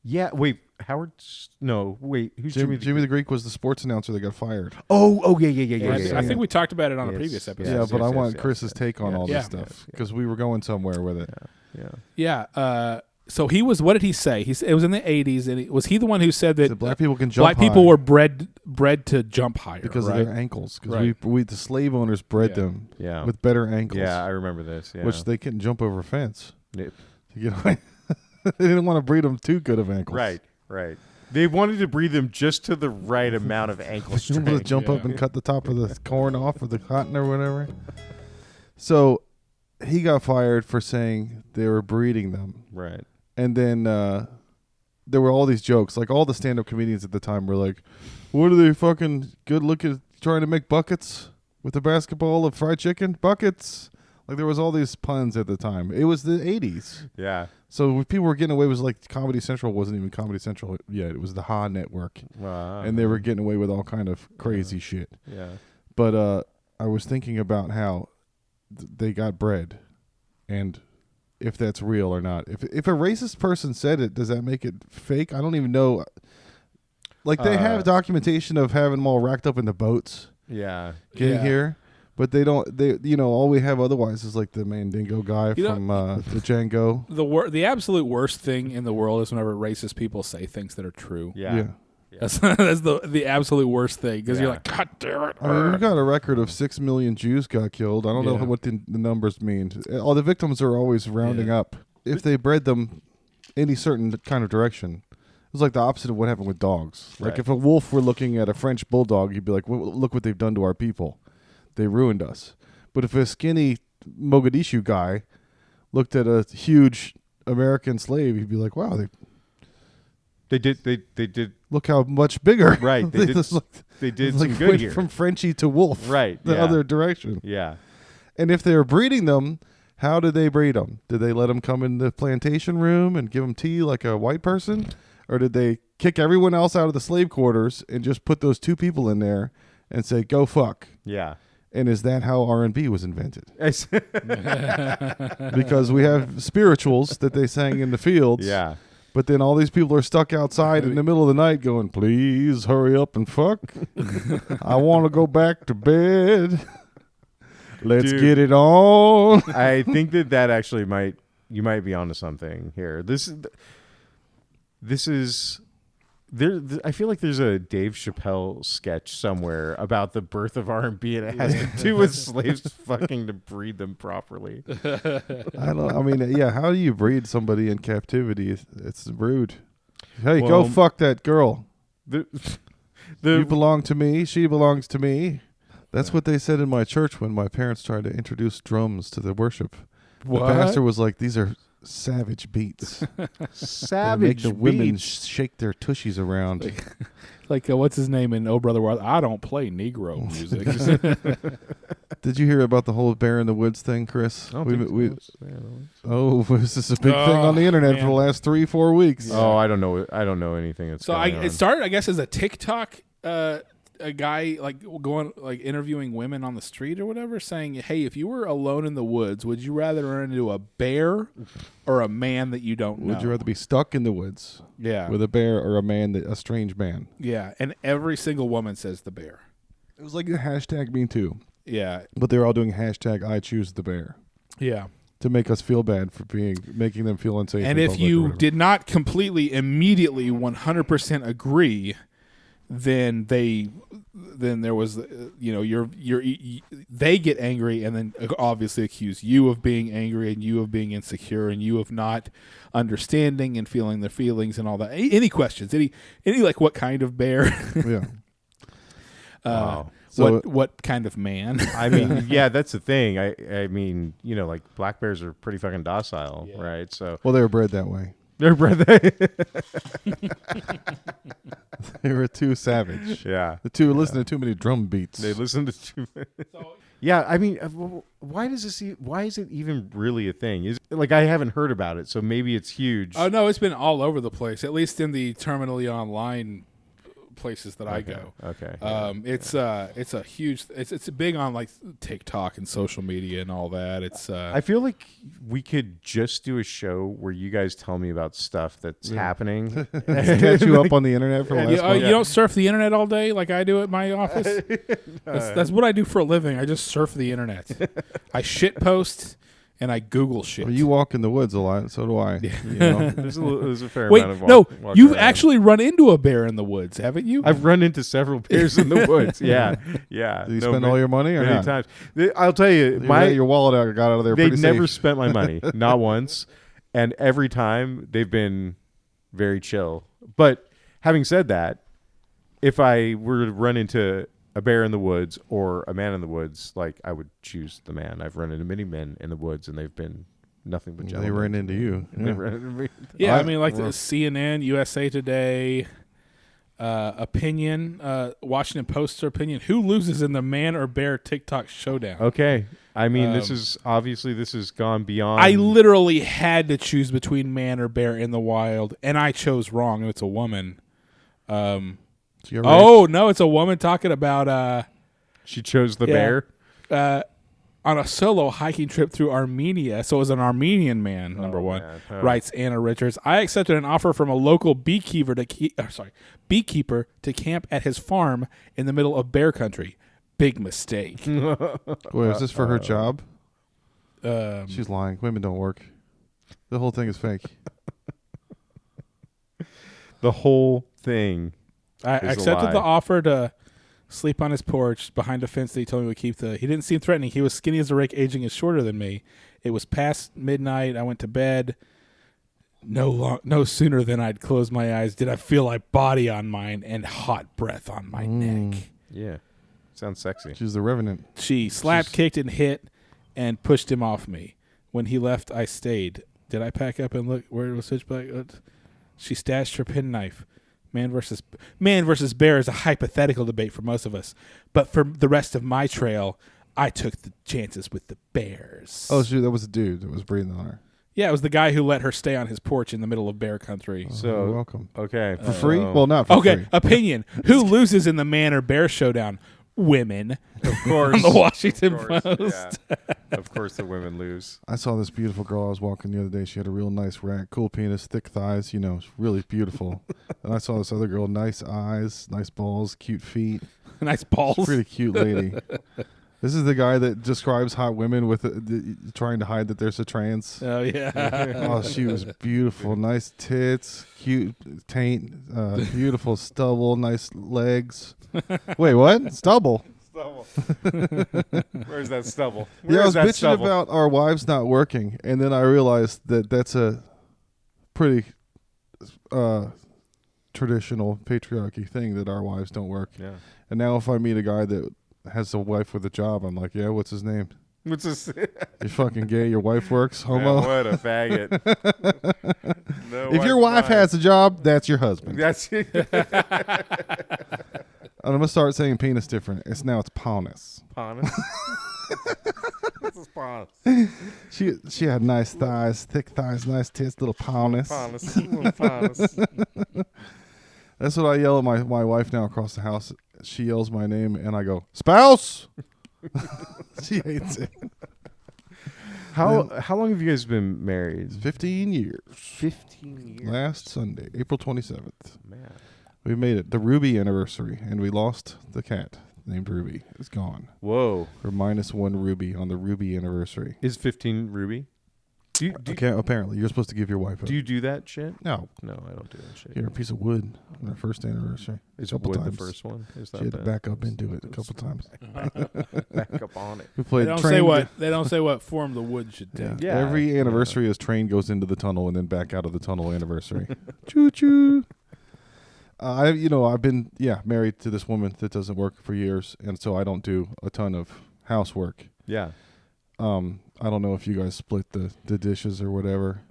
Yeah, wait, Howard? No, wait, who's Jimmy? Jimmy the Greek was the sports announcer that got fired. I think we talked about it on a Yes, previous episode. Yeah, yes, but I yes, want yes, Chris's yes. take on all Yeah. this stuff because we were going somewhere with it. Yeah. Yeah. So he was. What did he say? It was in the 80s, and was he the one who said that So black people can jump black people high were bred to jump higher because right? of their ankles. Because Right. we the slave owners bred Yeah. them Yeah. with better ankles. Yeah, I remember this. Yeah. which they couldn't jump over a fence. Yep. To get away. They didn't want to breed them too good of ankles. Right. They wanted to breed them just to the right amount of ankle Able to strength. jump up and cut the top of the corn off or the cotton or whatever. So he got fired for saying they were breeding them. Right. And then there were all these jokes. Like all the stand-up comedians at the time were like, what are they fucking good looking trying to make buckets with a basketball of fried chicken? Buckets. Like there was all these puns at the time. It was the 80s. Yeah. So what people were getting away was like Comedy Central wasn't even Comedy Central yet. It was the Ha Network. And they were getting away with all kind of crazy shit. Yeah. But I was thinking about how they got bred and if that's real or not. If a racist person said it, does that make it fake? I don't even know. Like they have documentation of having them all racked up in the boats Yeah. getting Yeah. here. But they don't. They all we have otherwise is like the Mandingo guy from the Django. The absolute worst thing in the world is whenever racist people say things that are true. Yeah. That's the absolute worst thing because you're Yeah. like, God damn it. I mean, we've got a record of 6 million Jews got killed. I don't know Yeah. what the numbers mean. All the victims are always rounding up. If they bred them any certain kind of direction, it was like the opposite of what happened with dogs. Like Right. if a wolf were looking at a French bulldog, you'd be like, well, look what they've done to our people. They ruined us. But if a skinny Mogadishu guy looked at a huge American slave, he'd be like, wow, They did look how much bigger. right. They did This looked- they did like some good went here. from Frenchie to wolf. Right, The yeah. other direction. Yeah. And if they're breeding them, how did they breed them? Did they let them come in the plantation room and give them tea like a white person? Or did they kick everyone else out of the slave quarters and just put those 2 people in there and say, go fuck? Yeah. And is that how R&B was invented? Because we have spirituals that they sang in the fields. Yeah. But then all these people are stuck outside in the middle of the night going, please hurry up and fuck. I want to go back to bed. Let's get it on. I think that actually you might be onto something here. This is there. I feel like there's a Dave Chappelle sketch somewhere about the birth of R&B, and it has to do with slaves fucking to breed them properly. I mean, yeah. How do you breed somebody in captivity? It's rude. Hey, go fuck that girl. You belong to me. She belongs to me. That's what they said in my church when my parents tried to introduce drums to the worship. What? The pastor was like, "These are savage beats. Savage They make the women beats. shake their tushies around." Like what's his name in Oh Brother World? I don't play Negro music. Did you hear about the whole Bear in the Woods thing, Chris? This is a big thing on the internet for the last 3-4 weeks. Oh, I don't know. I don't know anything. That's So going on. it started, I guess, as a TikTok. A guy like going like interviewing women on the street or whatever, saying, "Hey, if you were alone in the woods, would you rather run into a bear or a man that you don't know? Would you rather be stuck in the woods Yeah, with a bear or a strange man?" yeah." And every single woman says the bear. It was like the hashtag Me Too, Yeah, but they were all doing hashtag I choose the bear yeah. to make us feel bad for making them feel unsafe. And in if public or you whatever. did not completely, immediately, 100% agree, then there was, they get angry and then obviously accuse you of being angry and you of being insecure and you of not understanding and feeling their feelings and all that. Any questions? Any like what kind of bear? yeah. Wow. So what kind of man? I mean, yeah, that's the thing. I mean, like black bears are pretty fucking docile, right? So Well, they were bred that way. they're They were too savage. yeah. The two listen to too many drum beats. They listen to. Yeah, I mean, why is it even really a thing? Is like I haven't heard about it, so maybe it's huge. Oh no, it's been all over the place. At least in the terminally online places that I go. Okay. It's a huge. It's big on like TikTok and social media and all that. It's. I feel like we could just do a show where you guys tell me about stuff that's happening. Catch you up on the internet for the last you month. don't surf the internet all day like I do at my office. That's what I do for a living. I just surf the internet. I shit post and I Google shit. Well, you walk in the woods a lot, so do I. Yeah. You know? There's a fair Wait, amount of no, walk you've around. actually run into a bear in the woods, haven't you? I've run into several bears in the woods. Yeah. Did you spend all your money or many not? times. I'll tell you, You let your wallet out, got out of there they pretty never safe. spent my money, not once, and every time they've been very chill. But having said that, if I were to run into a bear in the woods or a man in the woods, like I would choose the man. I've run into many men in the woods, and they've been nothing but gentlemen. They ran into you. They Yeah. ran into me. Yeah, I mean, like the CNN, USA Today, Opinion, Washington Post opinion. Who loses in the man or bear TikTok showdown? Okay, I mean, this has gone beyond. I literally had to choose between man or bear in the wild, and I chose wrong. It's a woman. So you're Oh no, it's a woman talking about She chose the bear. On a solo hiking trip through Armenia. So it was an Armenian man, number one, man. Oh. writes Anna Richards. I accepted an offer from a local beekeeper to camp at his farm in the middle of bear country. Big mistake. Wait, is this for her job? Um, She's lying. Women don't work. The whole thing is fake. The whole thing. I is a accepted lie. the offer to sleep on his porch behind a fence that he told me would keep the. He didn't seem threatening. He was skinny as a rake, aging is shorter than me. It was past midnight. I went to bed. No sooner than I'd closed my eyes did I feel like body on mine and hot breath on my neck. Yeah, sounds sexy. She's the Revenant. She slapped, kicked, and hit, and pushed him off me. When he left, I stayed. Did I pack up and look where it was switchback? She stashed her penknife. Man versus bear is a hypothetical debate for most of us, but for the rest of my trail, I took the chances with the bears. Oh, shoot, that was a dude that was breathing on her. Yeah, it was the guy who let her stay on his porch in the middle of bear country. Oh, So you're welcome. okay, For free? Well, not for Okay, free. opinion. Who loses in the man or bear showdown? Women. of course, On the Washington of course, Post. yeah. Of course, the women lose. I saw this beautiful girl I was walking the other day. She had a real nice rack, cool penis, thick thighs, really beautiful. And I saw this other girl, nice eyes, nice balls, cute feet. Nice balls. Pretty cute lady. This is the guy that describes hot women with trying to hide that there's a trans. Oh, yeah. Oh, she was beautiful. Nice tits, cute taint, beautiful stubble, nice legs. Wait, what? Stubble? Stubble. Where's that stubble? Yeah, I was Where's that bitching stubble? about our wives not working, and then I realized that that's a pretty traditional patriarchy thing that our wives don't work. Yeah. And now if I meet a guy that has a wife with a job, I'm like, yeah, what's his name? What's this? You're fucking gay. Your wife works. Homo. Man, what a faggot. No If your one's wife mine. has a job, that's your husband. That's And I'm gonna start saying penis different. It's panis. Panis. This is panis. She had nice thighs, thick thighs, nice tits, little panis. Panis. Little panis. That's what I yell at my wife now across the house. She yells my name, and I go, spouse. She hates it. How long have you guys been married? 15 years. 15 years. Last Sunday, April 27th. Man. We made it. The Ruby anniversary, and we lost the cat named Ruby. It's gone. Whoa. We're -1 Ruby on the Ruby anniversary. Is 15 Ruby? Do Okay, apparently. You're supposed to give your wife a... you do that shit? No. No, I don't do that shit. You're a piece of wood on our first anniversary. Is couple wood times. the first one? Is She had to back up into it a couple times. back up on it? We They played don't train. say what form the wood should Yeah. take. Yeah. Every anniversary is train goes into the tunnel and then back out of the tunnel anniversary. Choo choo. I've been married to this woman that doesn't work for years, and so I don't do a ton of housework. Yeah. I don't know if you guys split the dishes or whatever.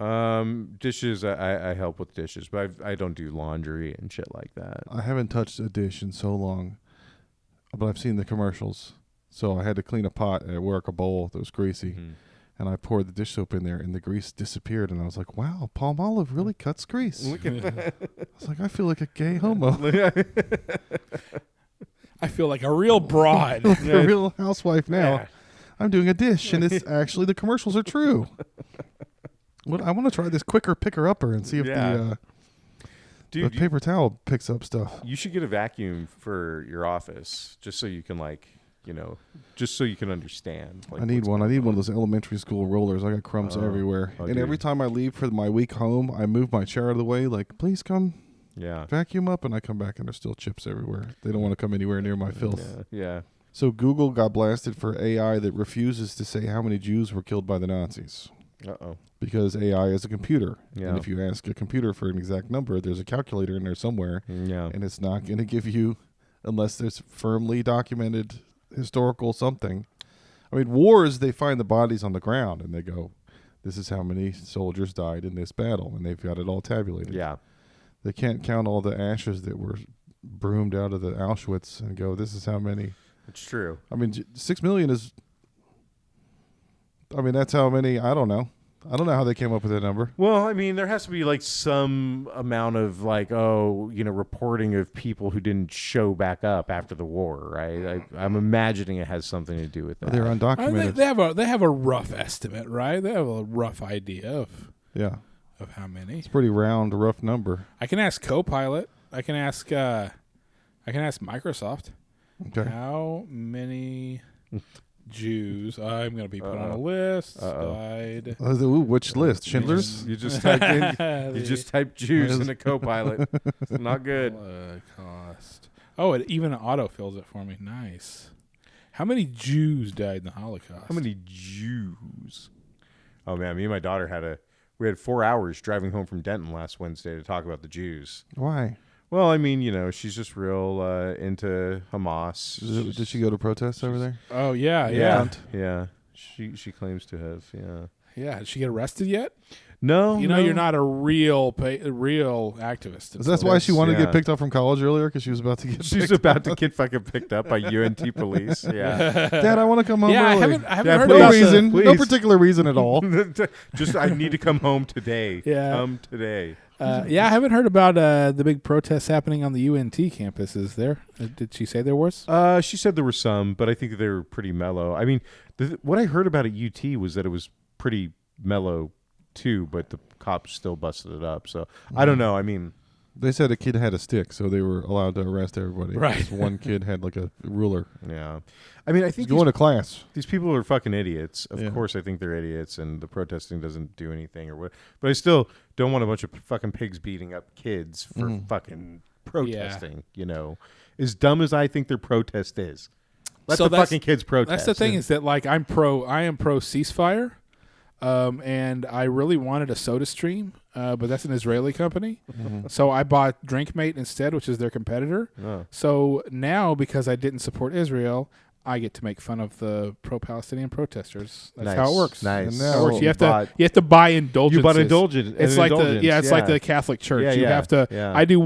Dishes, I help with dishes, but I don't do laundry and shit like that. I haven't touched a dish in so long, but I've seen the commercials. So I had to clean a pot at work, a bowl that was greasy, Mhm. and I poured the dish soap in there, and the grease disappeared, and I was like, wow, Palmolive really cuts grease. Look at that. I was like, I feel like a gay homo. I feel like a real broad. Like a real housewife now. Yeah. I'm doing a dish, and it's actually the commercials are true. I want to try this quicker picker-upper and see if the Dude, paper towel picks up stuff. you should get a vacuum for your office just so you can just so you can understand. I need one. I need one of those elementary school rollers. I got crumbs everywhere. Oh, And dude. every time I leave for my week home, I move my chair out of the way, like, please come Yeah. vacuum up, and I come back and there's still chips everywhere. They don't want to come anywhere near my filth. Yeah. So Google got blasted for AI that refuses to say how many Jews were killed by the Nazis. Uh-oh. Because AI is a computer. Yeah. And if you ask a computer for an exact number, there's a calculator in there somewhere, Yeah. and it's not going to give you, unless there's firmly documented historical something. I mean, wars, they find the bodies on the ground, and they go, this is how many soldiers died in this battle, and they've got it all tabulated. Yeah. They can't count all the ashes that were broomed out of the Auschwitz and go, this is how many. It's true. I mean, 6 million is, that's how many, I don't know. I don't know how they came up with that number. Well, I mean, there has to be some amount of reporting of people who didn't show back up after the war, right? I'm imagining it has something to do with that. They're undocumented. They have a rough estimate, right? They have a rough idea of how many. It's a pretty round, rough number. I can ask Copilot. I can ask Microsoft. Okay. How many Jews? I'm going to be put on a list. Uh-oh. Died. Ooh, which list? Schindler's? You just typed in. You just typed Jews in a Copilot. It's not good. Holocaust. Oh, it even autofills it for me. Nice. How many Jews died in the Holocaust? How many Jews? Oh man, me and my daughter we had 4 hours driving home from Denton last Wednesday to talk about the Jews. Why? Well, I mean, she's just real into Hamas. Did she go to protests over there? Oh yeah. Yeah. She claims to have. Yeah. Yeah. Did she get arrested yet? No, You know, no. you're not a real activist. Is that why she wanted to yeah. get picked up from college earlier? Because she was about to get She's picked about to get fucking picked up by UNT police. Yeah. Dad, I want to come home Yeah, I early. haven't Yeah, heard No about reason. No please. particular reason at all. Just I need to come home today. Yeah. Come today. Yeah, I haven't heard about the big protests happening on the UNT campus. Is there? Did she say there was? She said there were some, but I think they were pretty mellow. I mean, what I heard about at UT was that it was pretty mellow too, but the cops still busted it up. So I don't know. I mean, They said a kid had a stick, so they were allowed to arrest everybody. Right. Because one kid had like a ruler. yeah. I mean, I think Going to class. these people are fucking idiots. Of Yeah. course, I think they're idiots, and the protesting doesn't do anything or what. But I still don't want a bunch of fucking pigs beating up kids for fucking protesting. You know, as dumb as I think their protest is. Let So the that's- fucking kids protest. That's the thing is that like I am pro ceasefire, and I really wanted a SodaStream, but that's an Israeli company, so I bought DrinkMate instead, which is their competitor. Oh. So now because I didn't support Israel, I get to make fun of the pro-Palestinian protesters. That's how it works. Nice. And That's how now- it works. bought- you have to buy indulgences. You bought indulgence. It's like it's like the Catholic Church. Yeah, you yeah, have to. yeah. I do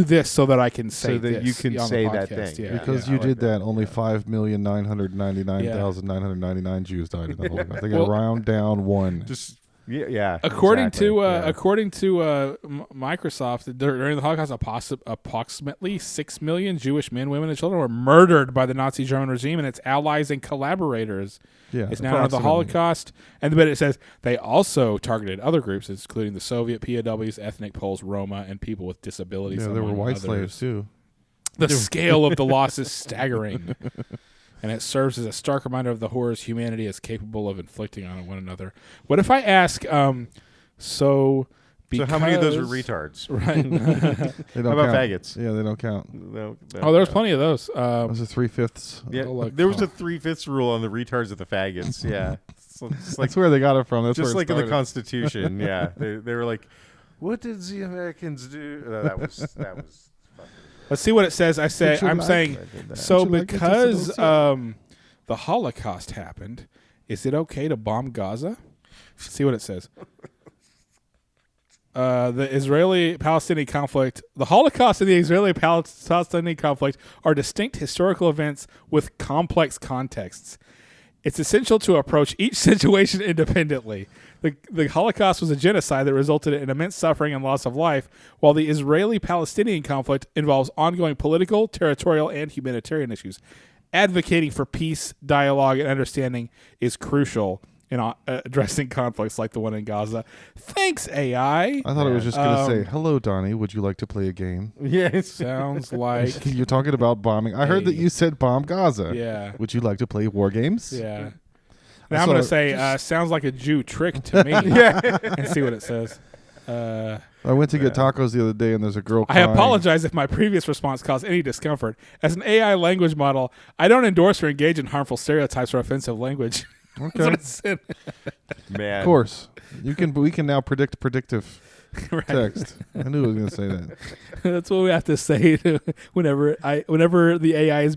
this so that I can say So that you this can on say the that podcast. thing. Yeah. Because I you like did that. that, only 5,999,999 Jews died in the Holocaust. They got Well- round down one. Just yeah. According exactly. to Yeah. Microsoft, during the Holocaust, approximately 6 million Jewish men, women, and children were murdered by the Nazi German regime and its allies and collaborators. Yeah, It's now under the approximately. Holocaust, but it says they also targeted other groups, including the Soviet POWs, ethnic Poles, Roma, and people with disabilities. Yeah, there were among white others. slaves too. The scale of the loss is staggering. And it serves as a stark reminder of the horrors humanity is capable of inflicting on one another. What if I ask, so So how many of those are because- retards? Right. They don't How about count. faggots? Yeah, they don't count. No, Oh, there's plenty of those. Those are 3/5. Yeah, Oh, look. there was a 3/5 rule on the retards of the faggots. Yeah, it's like That's where they got it from. That's just where it like in the started. Constitution. Yeah, they were like, "What did the Americans do?" That was. Let's see what it says. I'm like saying, that. so Would you like me to because sit the Holocaust happened, is it okay to bomb Gaza? See what it says. The Israeli-Palestinian conflict, the Holocaust and the Israeli-Palestinian conflict are distinct historical events with complex contexts. It's essential to approach each situation independently. The Holocaust was a genocide that resulted in immense suffering and loss of life, while the Israeli-Palestinian conflict involves ongoing political, territorial, and humanitarian issues. Advocating for peace, dialogue, and understanding is crucial in addressing conflicts like the one in Gaza. Thanks, AI. I thought it was just going to say, Um, "Hello, Donnie. Would you like to play a game?" Yeah, Sounds like You're talking about bombing. I heard that Hey. you said bomb Gaza. yeah, Would you like to play war games? yeah. I Now I'm saw gonna it- say sounds like a Jew trick to me. And see what it says. I went to get tacos the other day, and there's a girl I crying. apologize if my previous response caused any discomfort. As an AI language model, I don't endorse or engage in harmful stereotypes or offensive language. That's Okay. what it said. man. Of course. We can now predict predictive Right. text. I knew I was going to say that. That's what we have to say whenever the AI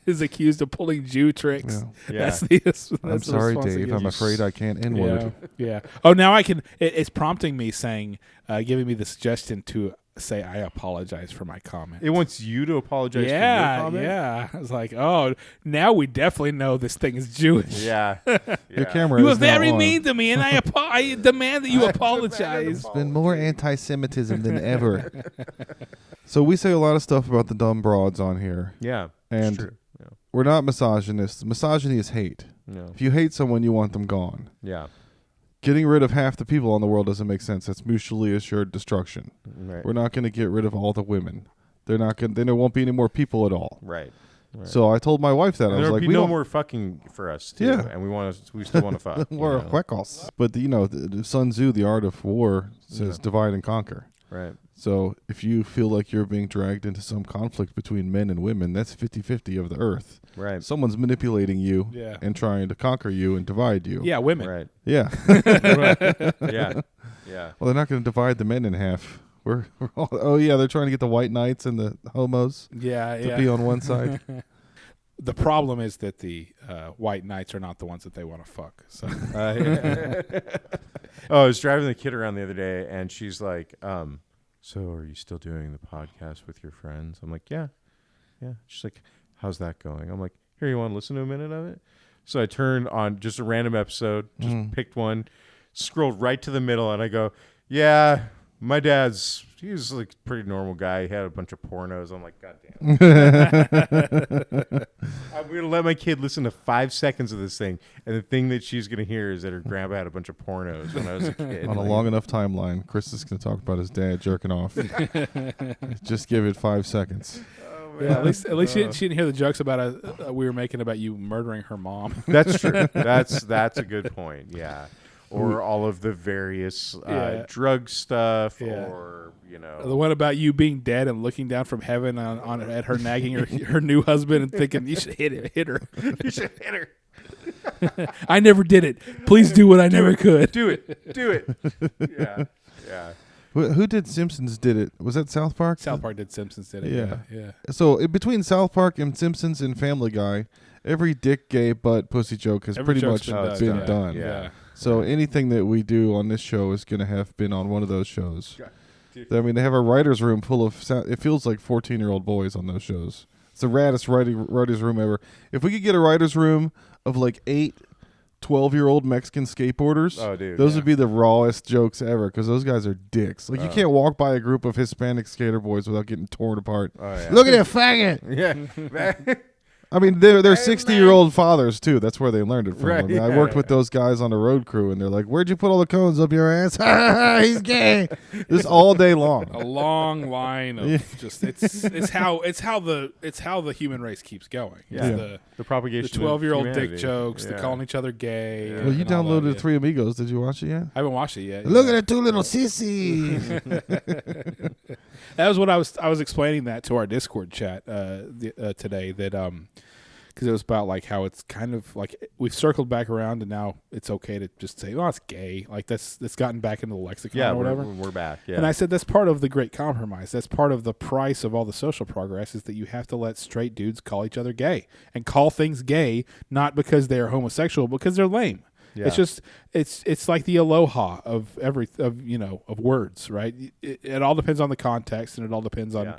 is accused of pulling Jew tricks. Yeah. Yeah. That's I'm the sorry, response it Dave. gives. I'm afraid I can't N-word. Yeah. Oh, now I can. It's prompting me saying, giving me the suggestion to say I apologize for my comment. It wants you to apologize for your Yeah, comment? yeah. I was like, oh, now we definitely know this thing is Jewish. Yeah. Your camera You were is now very on. mean to me, and I demand that you apologize. There's been more anti-Semitism than ever. So we say a lot of stuff about the dumb broads on here, Yeah. and it's true. Yeah. we're not misogynists. Misogyny is hate. No. If you hate someone, you want them gone. Yeah. Getting rid of half the people in the world doesn't make sense. That's mutually assured destruction. Right. We're not going to get rid of all the women. They're not going. Then there won't be any more people at all. Right. Right. So I told my wife that. I was There'll like, be we no don't. more fucking for us too, Yeah. and we still want to fuck. you We're know? huecos. But the Sun Tzu, The Art of War, says Yeah. divide and conquer. Right. So if you feel like you're being dragged into some conflict between men and women, that's 50-50 of the earth. Right. Someone's manipulating you Yeah. and trying to conquer you and divide you. Yeah, women. Right. Yeah. Yeah. Yeah. Well, they're not going to divide the men in half. We're all, oh, yeah, they're trying to get the white knights and the homos Yeah, to yeah. be on one side. The problem is that the white knights are not the ones that they want to fuck. So Oh, I was driving the kid around the other day, and she's like, so are you still doing the podcast with your friends? I'm like, yeah. She's like, how's that going? I'm like, here, you want to listen to a minute of it? So I turned on just a random episode, just picked one, scrolled right to the middle, and I go, yeah, my dad's, he was like a pretty normal guy. He had a bunch of pornos. I'm like, God damn. I'm going to let my kid listen to 5 seconds of this thing, and the thing that she's going to hear is that her grandpa had a bunch of pornos when I was a kid. On a long enough timeline, Chris is going to talk about his dad jerking off. Just give it 5 seconds. yeah, at least she didn't hear the jokes about we were making about you murdering her mom. That's true. That's a good point. Yeah. Or all of the various drug stuff, or the one about you being dead and looking down from heaven on at her nagging her new husband and thinking you should hit her. You should hit her. I never did it. Please do what I never could. Do it. Yeah. Who did Simpsons did it? Was that South Park? South Park did Simpsons did it. Yeah. So between South Park and Simpsons and Family Guy, every dick, gay, butt, pussy joke has pretty much been done. Yeah. So anything that we do on this show is going to have been on one of those shows. I mean, they have a writer's room full of, it feels like 14-year-old boys on those shows. It's the raddest writer's room ever. If we could get a writer's room of like 8 12-year-old Mexican skateboarders, those would be the rawest jokes ever, because those guys are dicks. Like, you can't walk by a group of Hispanic skater boys without getting torn apart. Look at that faggot! Yeah. I mean, they're 60-year-old fathers, too. That's where they learned it from. Right, I mean, I worked with those guys on the road crew, and they're like, where'd you put all the cones up your ass? He's gay. This all day long. A long line of just it's how the human race keeps going. Yeah. The propagation the 12-year-old of dick humanity. jokes, the calling each other gay. Well, you and all downloaded that, Three Amigos. Did you watch it yet? I haven't watched it yet. Look at the two little sissies. That was what I was explaining that to our Discord chat today, that because it was about like how it's kind of like we've circled back around and now it's okay to just say, oh, it's gay. Like that's gotten back into the lexicon or whatever. We're back. Yeah. And I said that's part of the great compromise. That's part of the price of all the social progress, is that you have to let straight dudes call each other gay and call things gay, not because they are homosexual, because they're lame. Yeah. It's just it's like the aloha of words, right? It all depends on the context, and it all depends on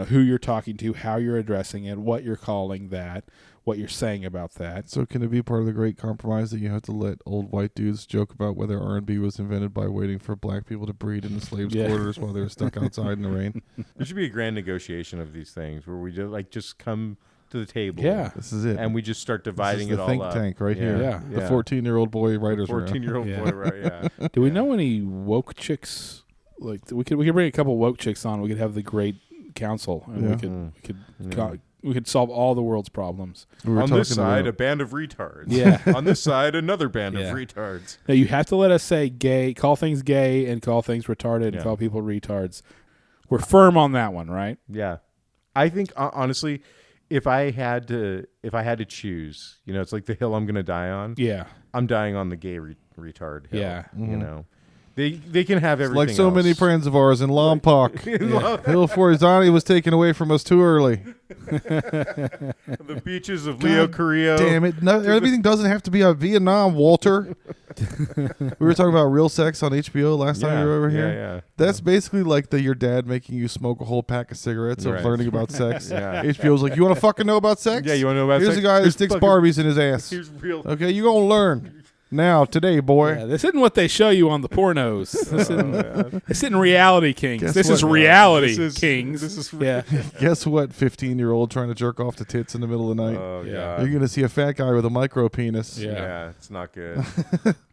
who you're talking to, how you're addressing it, what you're calling that, what you're saying about that. So can it be part of the great compromise that you have to let old white dudes joke about whether R&B was invented by waiting for black people to breed in the slaves' quarters while they were stuck outside in the rain? There should be a grand negotiation of these things where we just come to the table. Yeah. This is it. And we just start dividing it all up. The think tank right here. Yeah. The 14-year-old boy writers room. 14-year-old boy, right, yeah. Do we know any woke chicks? Like we could bring a couple woke chicks on. We could have the great council, and we could solve all the world's problems. On this side, a band of retards. Yeah. On this side, another band of retards. Now you have to let us say gay, call things gay, and call things retarded, and call people retards. We're firm on that one, right? Yeah. I think honestly, if I had to choose, it's like the hill I'm going to die on. Yeah. I'm dying on the gay retard hill. Yeah. They can have everything. Like so else. many friends of ours in Lompoc. Hill Forizani was taken away from us too early. The beaches of Leo Carrillo. Damn it. No, everything doesn't have to be a Vietnam, Walter. We were talking about Real Sex on HBO last time you were over here. Yeah. That's basically like your dad making you smoke a whole pack of cigarettes of learning about sex. HBO's like, you want to fucking know about sex? Yeah, you want to know about sex? Here's a guy that sticks Barbies in his ass. Here's real. Okay, you going to learn. Now, today, boy. Yeah, this isn't what they show you on the pornos. This isn't Reality Kings. Guess this what? is Reality Kings. This is Guess what, 15-year-old trying to jerk off to tits in the middle of the night? Oh, yeah. You're going to see a fat guy with a micro penis. Yeah, it's not good.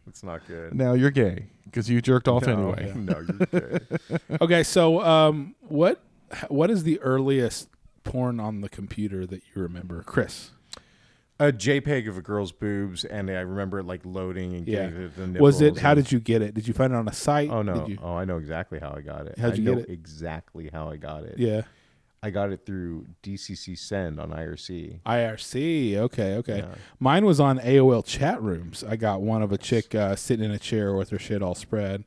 It's not good. Now you're gay because you jerked off anyway. No, you're gay. Okay, so what is the earliest porn on the computer that you remember, Chris? A JPEG of a girl's boobs, and I remember it like loading and getting the nipples. Was it? How did you get it? Did you find it on a site? Oh no! I know exactly how I got it. How'd you get it? Exactly how I got it. Yeah. I got it through DCC Send on IRC. IRC. Okay. Yeah. Mine was on AOL chat rooms. I got one of a chick sitting in a chair with her shit all spread.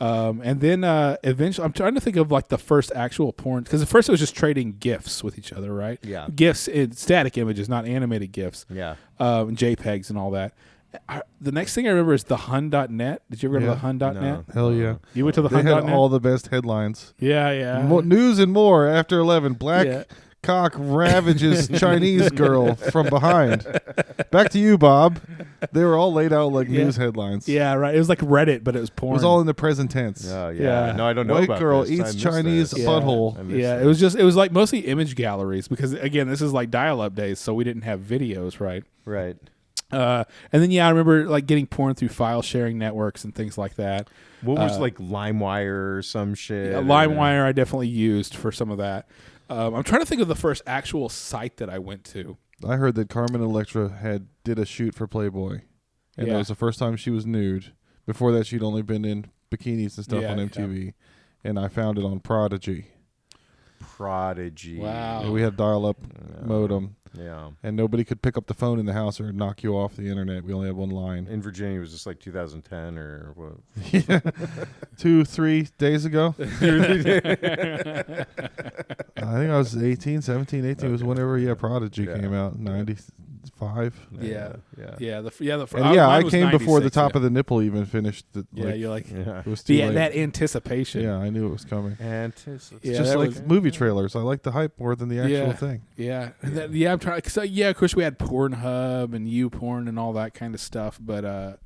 And then eventually, I'm trying to think of like the first actual porn, because at first it was just trading GIFs with each other, right? Yeah. GIFs in static images, not animated GIFs. Yeah. And JPEGs and all that. The next thing I remember is the Hun Dot Net. Did you ever go to the Hun Dot Net? Hell yeah. You went to the They Hun had Dot Net? all the best headlines. Yeah. News and more after 11. Black cock ravages Chinese girl from behind. Back to you, Bob. They were all laid out like news headlines. Yeah, right. It was like Reddit, but it was porn. It was all in the present tense. Oh, yeah. No, I don't know White about girl this. I eats missed Chinese this. butthole. I missed Yeah, this. it was like mostly image galleries, because again, this is like dial-up days, so we didn't have videos, right? Right. And then I remember like getting porn through file sharing networks and things like that. What was like LimeWire or some shit? LimeWire I definitely used for some of that. I'm trying to think of the first actual site that I went to. I heard that Carmen Electra did a shoot for Playboy, and that was the first time she was nude. Before that, she'd only been in bikinis and stuff on MTV, and I found it on Prodigy. Wow. And we had dial-up modem. Yeah. And nobody could pick up the phone in the house or knock you off the internet. We only had one line. In Virginia, was this like 2010 or what? 2-3 days ago. I think I was 17, 18 was whenever Prodigy came out, 95. Yeah. And I came before the top of the nipple even finished. You're like, it was too late. that anticipation. Yeah, I knew it was coming. Anticipation. It's just like movie trailers. I like the hype more than the actual thing. Yeah. I'm trying. So of course we had Pornhub and YouPorn and all that kind of stuff. But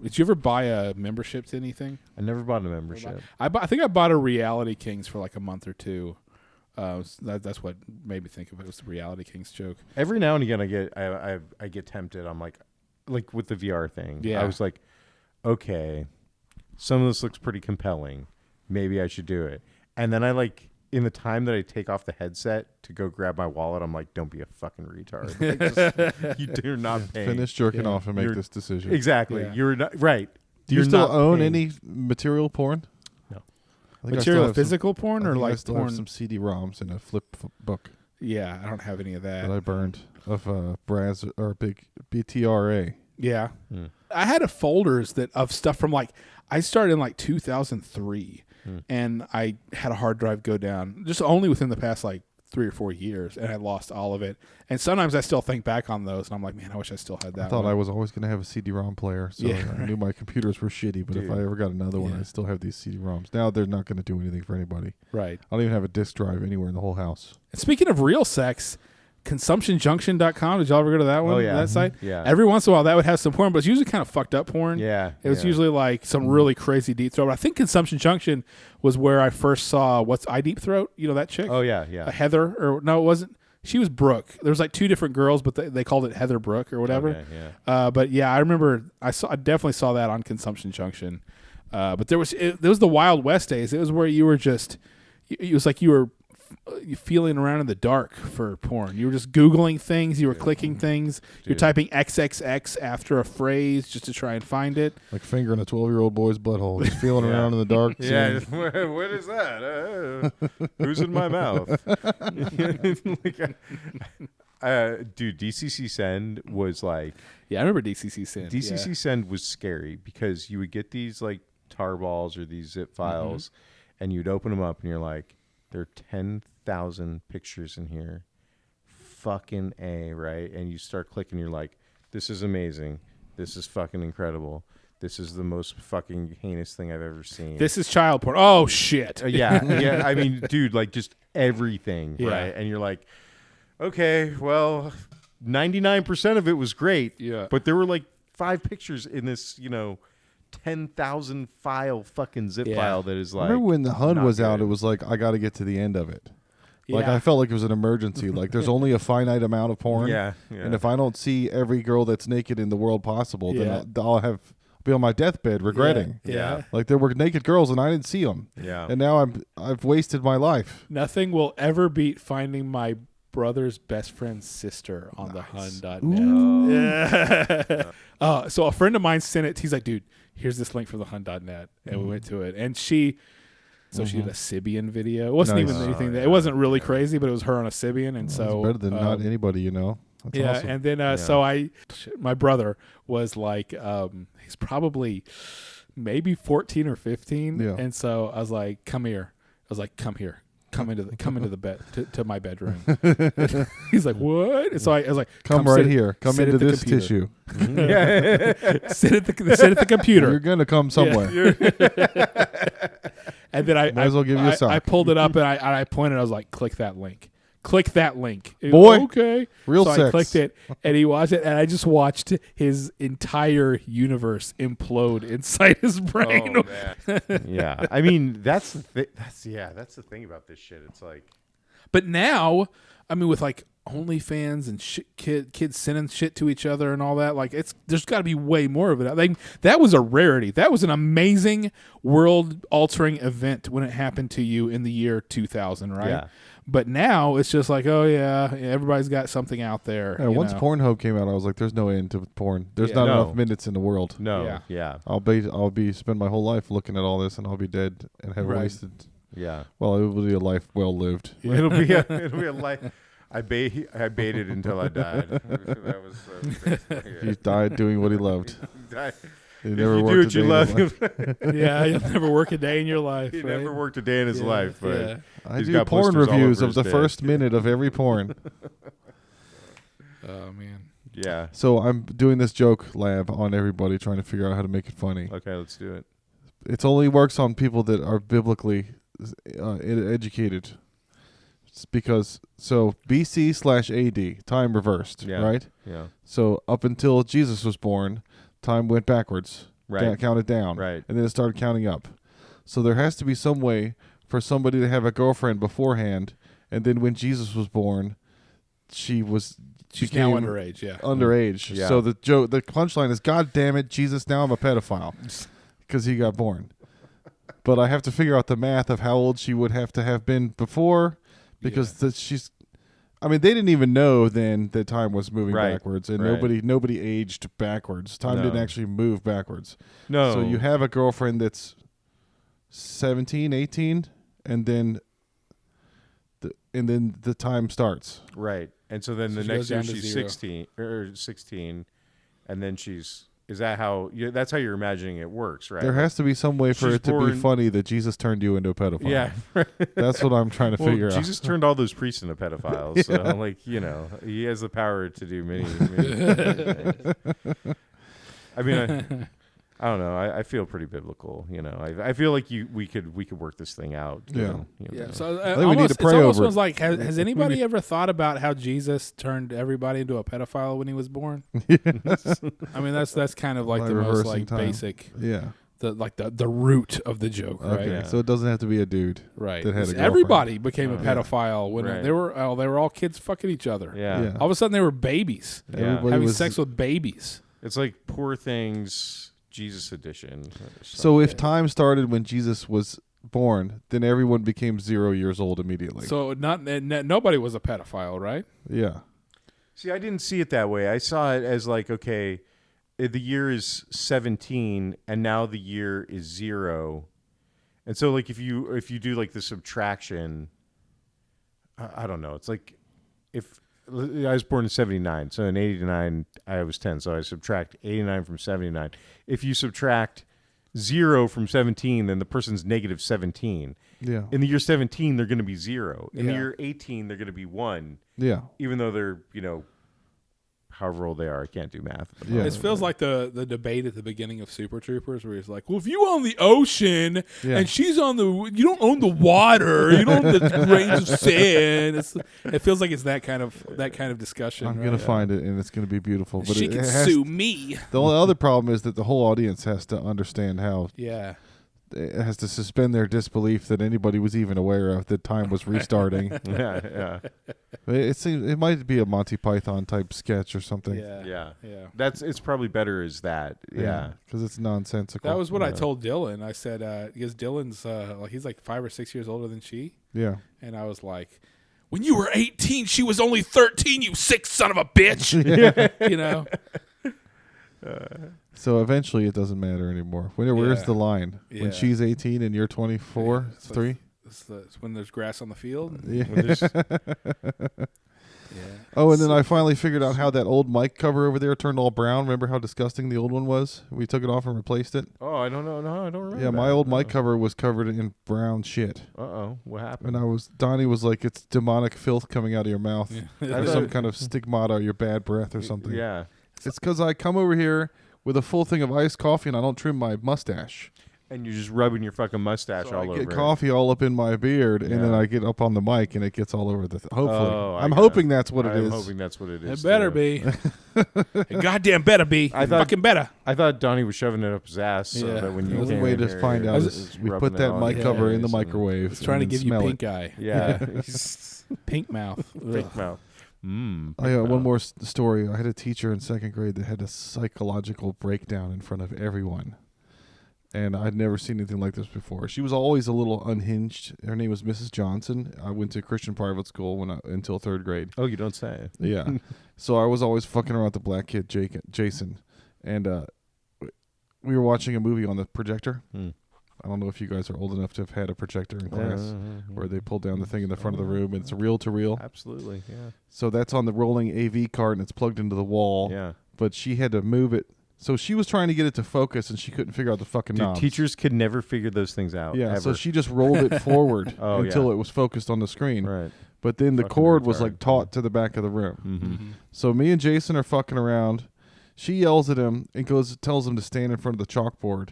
did you ever buy a membership to anything? I never bought a membership. I think I bought a Reality Kings for like a month or two. That's what made me think of it, was the Reality Kings joke. Every now and again, I get tempted. I'm like with the VR thing. Yeah. I was like, okay, some of this looks pretty compelling. Maybe I should do it. And then in the time that I take off the headset to go grab my wallet, I'm like, don't be a fucking retard. You're not paying. Finish jerking off and make this decision. Exactly. Yeah. You're not right. Do you You're still not own paying. any material porn? No. I think I still Material have some- physical porn I or think I like still porn? have some CD-ROMs in a flip book Yeah, I don't have any of that. that I burned of Braz or big BTRA. Yeah. I had a folders of stuff from I started in 2003 and I had a hard drive go down just only within the past 3 or 4 years, and I lost all of it. And sometimes I still think back on those and I'm like, man, I wish I still had that. I thought one. I was always going to have a CD-ROM player, so I knew my computers were shitty, but if I ever got another one, I'd still have these CD-ROMs. Now they're not going to do anything for anybody. Right. I don't even have a disk drive anywhere in the whole house. And speaking of real sex, consumptionjunction.com, did y'all ever go to that one? Oh, yeah. That site? Yeah. Every once in a while that would have some porn, but it's usually kind of fucked up porn. Yeah. It was usually some really crazy deep throat. But I think Consumption Junction was where I first saw what's I Deep Throat. You know that chick? Oh yeah. Heather, or no, it wasn't. She was Brooke. There was 2 different girls, but they called it Heather Brooke or whatever. Okay, yeah. But yeah, I remember I definitely saw that on Consumption Junction. But there was the Wild West days. It was where you were just, it was like you were feeling around in the dark for porn. You were just Googling things. You were clicking things. You're typing XXX after a phrase just to try and find it. Like fingering a 12-year-old boy's butthole, just feeling around in the dark. Yeah, seeing- what is that? Who's in my mouth? Dude, DCC Send was Yeah, I remember DCC Send. DCC Send was scary because you would get these tar balls or these zip files, and you'd open them up and you're like, there are 10,000 pictures in here. Fucking A, right? And you start clicking, you're like, this is amazing. This is fucking incredible. This is the most fucking heinous thing I've ever seen. This is child porn. Oh, shit. Yeah. I mean, dude, just everything, Yeah. right? And you're like, okay, well, 99% of it was great. Yeah. But there were 5 pictures in this, 10,000 file fucking zip file that is I remember when the Hun not was out, good. it was like, I got to get to the end of it. Yeah. I felt like it was an emergency. There's only a finite amount of porn. Yeah. And if I don't see every girl that's naked in the world possible, Yeah. then I'll be on my deathbed regretting. Yeah. There were naked girls and I didn't see them. Yeah. And now I've wasted my life. Nothing will ever beat finding my brother's best friend's sister on the Hun.net. Yeah. So a friend of mine sent it. He's like, dude, here's this link for the Hun.net. And we went to it. And she So she did a Sibian video. It wasn't Nice. even anything that yeah, it wasn't really crazy, but it was her on a Sibian, and It's so better than not anybody, you know. That's yeah, awesome. and then so my brother was like, he's probably maybe 14 or 15, Yeah. and so I was like, come here. I was like, come here. Come into the bed to my bedroom. He's like, what? And so I was like, Come sit right at- here. Come sit into at the this computer. tissue. sit at the computer. You're gonna come somewhere. And then I Might as well give you a sock. I pulled it up and I pointed. I was like, click that link. Click that link. Boy. Okay. Real so sex. I clicked it and he watched it, and I just watched his entire universe implode inside his brain. Oh, man. Yeah, I mean that's the thing about this shit. It's like, But now, I mean, with like OnlyFans and kids sending shit to each other and all that, like there's got to be way more of it. Like, that was a rarity. That was an amazing world-altering event when it happened to you in the year 2000, right? Yeah. But now it's just like, oh yeah, everybody's got something out there. Yeah, once Pornhub came out, I was like, "There's no end to porn. There's Yeah. not No. enough minutes in the world. no, Yeah. I'll be spend my whole life looking at all this, and I'll be dead and have Right. wasted. yeah. Well, it will be a life well lived. It'll be a life. I baited until I died. That was He died doing what he loved. He If never you do worked what a you day in love, his life. Yeah, you'll never work a day in your life. he right? never worked a day in his life. But yeah. I He's do got porn blisters all reviews over of the his first minute of every porn. Oh man. yeah. So I'm doing this joke lab on everybody, trying to figure out how to make it funny. Okay, let's do it. It only works on people that are biblically educated. It's because BC/AD, time reversed, Yeah. right? Yeah. So up until Jesus was born, time went backwards, Right. counted down, Right. and then it started counting up. So there has to be some way for somebody to have a girlfriend beforehand, and then when Jesus was born, she's now underage. Yeah. underage. Yeah. So the punchline is, God damn it, Jesus, now I'm a pedophile because he got born. But I have to figure out the math of how old she would have to have been before, because they didn't even know then that time was moving Right. backwards, and Right. nobody aged backwards. Time No. didn't actually move backwards. No. So you have a girlfriend that's 17, 18, and then the time starts. Right. And so then So the she next goes year down to she's 0. 16, and then is that how that's how you're imagining it works, right? There has to be some way for She's it to be born- funny that Jesus turned you into a pedophile. Yeah. That's what I'm trying to Well, figure out. Jesus turned all those priests into pedophiles. So he has the power to do many things. I mean, I don't know. I feel pretty biblical. I feel like we could work this thing out. Yeah. Yeah, so think we need to pray it's almost over it. was like, has anybody ever thought about how Jesus turned everybody into a pedophile when he was born? I mean, that's kind of like By the most reversing like time. basic, Yeah. the root of the joke, right? Okay. Yeah. So it doesn't have to be a dude. Right. That had a It's girlfriend. everybody became a Yeah. pedophile when Right. they were all kids fucking each other. Yeah. Yeah. All of a sudden, they were babies Yeah. Everybody having was, sex with babies. It's like Poor Things Jesus edition. So if time started when Jesus was born, then everyone became 0 years old immediately. So nobody was a pedophile, right? Yeah. See, I didn't see it that way. I saw it as like, okay, the year is 17 and now the year is 0. And so like if you do like the subtraction, I don't know. It's like if I was born in 79, so in 89 I was 10, so I subtract 89 from 79. If you subtract 0 from 17, then the person's negative 17. Yeah. In the year 17, they're going to be 0. In the Yeah. year 18, they're going to be 1. Yeah. Even though they're, however old they are. I can't do math. But Yeah. It feels like the debate at the beginning of Super Troopers, where he's like, "Well, if you own the ocean Yeah. and she's on you don't own the water, you don't own the grains of sand." It feels like it's that kind of discussion. I'm right? going to find it, and it's going to be beautiful. But She it can has, sue me. the only other problem is that the whole audience has to understand how Yeah. it has to suspend their disbelief that anybody was even aware of that time was restarting. yeah. It seems it might be a Monty Python type sketch or something. Yeah. Yeah. It's probably better as that. Yeah. because it's nonsensical. That was what I Yeah. told Dylan. I said, because Dylan's he's like 5 or 6 years older than she. Yeah. And I was like, when you were 18, she was only 13, you sick son of a bitch. You know? So eventually it doesn't matter anymore. Where's Yeah. the line? Yeah. When she's 18 and you're 24, Yeah, it's like- 3? It's when there's grass on the field. Yeah. When there's- Yeah. Oh, and then I finally figured out how that old mic cover over there turned all brown. Remember how disgusting the old one was? We took it off and replaced it. oh, I don't know. No, I don't remember. Yeah, my that. old mic cover was covered in brown shit. Uh-oh. What happened? And Donnie was like, it's demonic filth coming out of your mouth. Yeah. Or some kind of stigmata or your bad breath or something. Yeah. It's because I come over here with a full thing of iced coffee and I don't trim my mustache. And you're just rubbing your fucking mustache So all I over get it. coffee all up in my beard, and then Yeah. I get up on the mic, and it gets all over the. Hopefully, Oh, I I'm got hoping that's what it I'm is. hoping that's what it is. It better too. be. It goddamn better be. I thought- Fucking better. I thought Donnie was shoving it up his ass so Yeah. that when you The only came way in to here, find it out was is we rubbing put it that on mic your cover in the face and- microwave. It's trying to and give you smell pink it. eye. Yeah. Pink mouth. Big Ugh. mouth. I got one more story. I had a teacher in 2nd grade that had a psychological breakdown in front of everyone. And I'd never seen anything like this before. She was always a little unhinged. Her name was Mrs. Johnson. I went to Christian private school until 3rd grade. Oh, you don't say. Yeah. So I was always fucking around with the black kid, Jason. And we were watching a movie on the projector. Hmm. I don't know if you guys are old enough to have had a projector in class where they pull down the thing in the front of the room and it's reel to reel. Absolutely, yeah. So that's on the rolling AV card and it's plugged into the wall. Yeah. But she had to move it. So she was trying to get it to focus and she couldn't figure out the fucking Dude, knobs. teachers could never figure those things out. Yeah, ever. so she just rolled it forward Oh, until yeah. it was focused on the screen. Right. But then the Fucking cord was retard. like taut to the back of the room. Mm-hmm. So me and Jason are fucking around. She yells at him and tells him to stand in front of the chalkboard.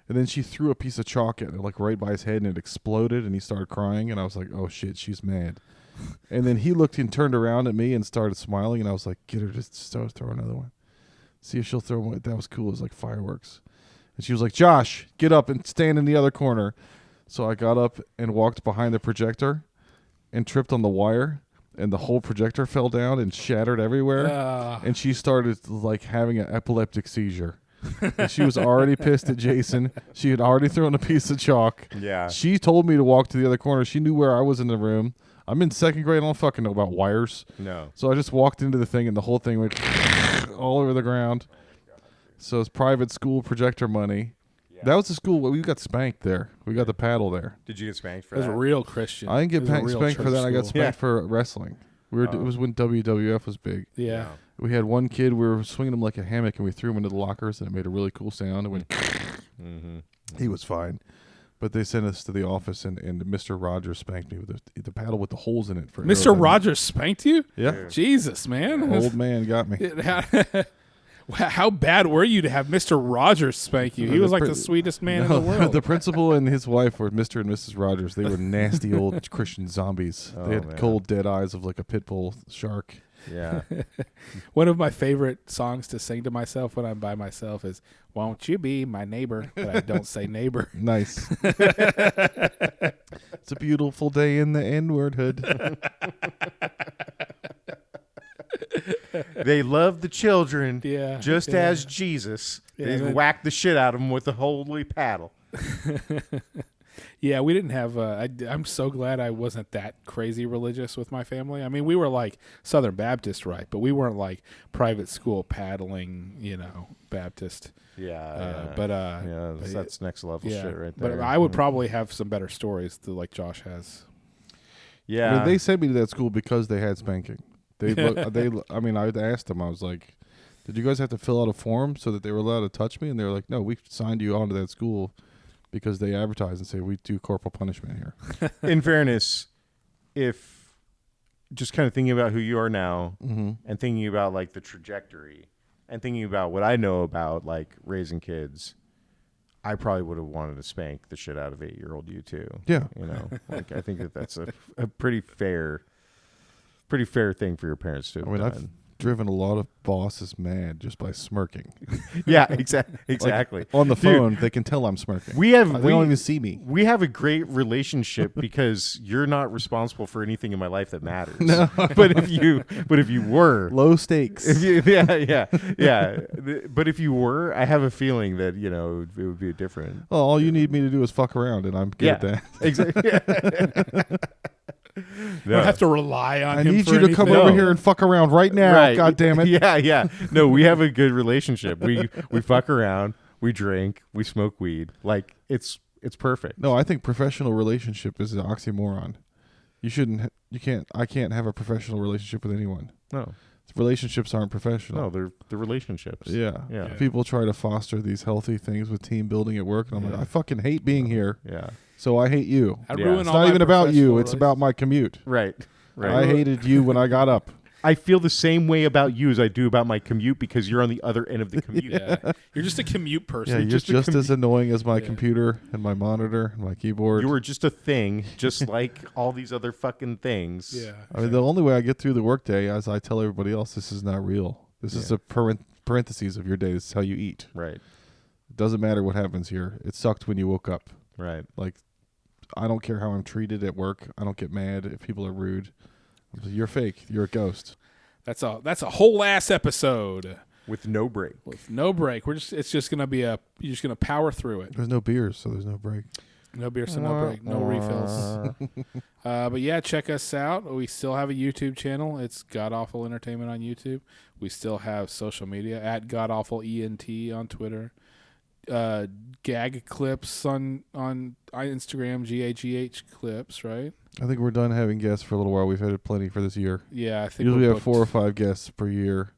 And then she threw a piece of chalk at it, like right by his head, and it exploded. And he started crying. And I was like, "Oh shit, she's mad." And then he looked and turned around at me and started smiling. And I was like, "Get her to throw another one. See if she'll throw one." That was cool. It was like fireworks. And she was like, "Josh, get up and stand in the other corner." So I got up and walked behind the projector, and tripped on the wire. And the whole projector fell down and shattered everywhere. And she started like having an epileptic seizure. And she was already pissed at Jason. She had already thrown a piece of chalk. Yeah. She told me to walk to the other corner. She knew where I was in the room. I'm in 2nd grade. I don't fucking know about wires. No. So I just walked into the thing and the whole thing went all over the ground. So it's private school projector money. Yeah. That was the school where we got spanked there. We got the paddle there. Did you get spanked for It was that? a real Christian. I didn't It get was a real spanked for church that. I got school. spanked for wrestling. It was when WWF was big. Yeah. We had one kid, we were swinging him like a hammock, and we threw him into the lockers, and it made a really cool sound. It went, Mm-hmm. he was fine. But they sent us to the office, and Mr. Rogers spanked me with the paddle with the holes in it. For Mr. aerodynamics. Rogers spanked you? Yeah. Jesus, man. Old man got me. How bad were you to have Mr. Rogers spank you? He was like the sweetest man in the world. The principal and his wife were Mr. and Mrs. Rogers. They were nasty old Christian zombies. Oh, They had man. cold, dead eyes of like a pit bull shark. Yeah. One of my favorite songs to sing to myself when I'm by myself is "Won't You Be My Neighbor?" But I don't say neighbor. Nice. It's a beautiful day in the N-word hood. They love the children Yeah, just yeah. as Jesus. Yeah, They that- whacked the shit out of them with a holy paddle. Yeah, we didn't have. I'm so glad I wasn't that crazy religious with my family. I mean, we were like Southern Baptist, right? But we weren't like private school paddling, Baptist. Yeah. But that's next level yeah. shit right there. But I would probably have some better stories like Josh has. Yeah. I mean, they sent me to that school because they had spanking. I mean, I asked them. I was like, "Did you guys have to fill out a form so that they were allowed to touch me?" And they were like, "No, we signed you onto that school because they advertise and say we do corporal punishment here." In fairness, if just kind of thinking about who you are now Mm-hmm. and thinking about like the trajectory and thinking about what I know about like raising kids, I probably would have wanted to spank the shit out of 8-year-old you too. Yeah. Like I think that's a pretty fair thing for your parents to have I mean, I've done. driven a lot of bosses mad just by smirking. Yeah, exactly. On the Dude, phone, they can tell I'm smirking. We have They don't even see me. We have a great relationship because you're not responsible for anything in my life that matters. No. but if you were, Low stakes. if you, yeah. But if you were, I have a feeling that it would be different. Well, all you need me to do is fuck around, and I'm good at that. Exactly. You don't have to rely on I him. need for you to come anything. over No. here and fuck around right now. Right. God damn it. Yeah. No, we have a good relationship. We fuck around, we drink, we smoke weed. Like it's perfect. No, I think professional relationship is an oxymoron. I can't have a professional relationship with anyone. No. Relationships aren't professional. No, they're relationships. Yeah. Yeah. People try to foster these healthy things with team building at work, and I'm Yeah. like, I fucking hate being here, Yeah. so I hate you. I Yeah. ruin It's all not my even about you. professional It's about my commute. Right. I hated you when I got up. I feel the same way about you as I do about my commute because you're on the other end of the commute. Yeah. You're just a commute person. Yeah, you're just just, a as annoying as my computer and my monitor and my keyboard. You were just a thing, just like all these other fucking things. Yeah. I mean, the only way I get through the workday, as I tell everybody else, this is not real. This is a parentheses of your day. This is how you eat. Right. It doesn't matter what happens here. It sucked when you woke up. Right. Like, I don't care how I'm treated at work. I don't get mad if people are rude. You're fake. You're a ghost. That's a whole ass episode With no break. with no break. It's just gonna be you're just gonna power through it. There's no beers, so there's no break. No beer, so no break, no refills. But yeah, check us out. We still have a YouTube channel. It's God Awful Entertainment on YouTube. We still have social media at God Awful ENT on Twitter. Gag clips on Instagram, GAGH clips, right? I think we're done having guests for a little while. We've had plenty for this year. Yeah, I think Usually we we're have 4 or 5 guests per year.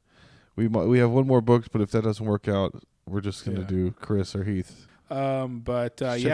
We have one more booked, but if that doesn't work out, we're just going to do Chris or Heath. Yeah,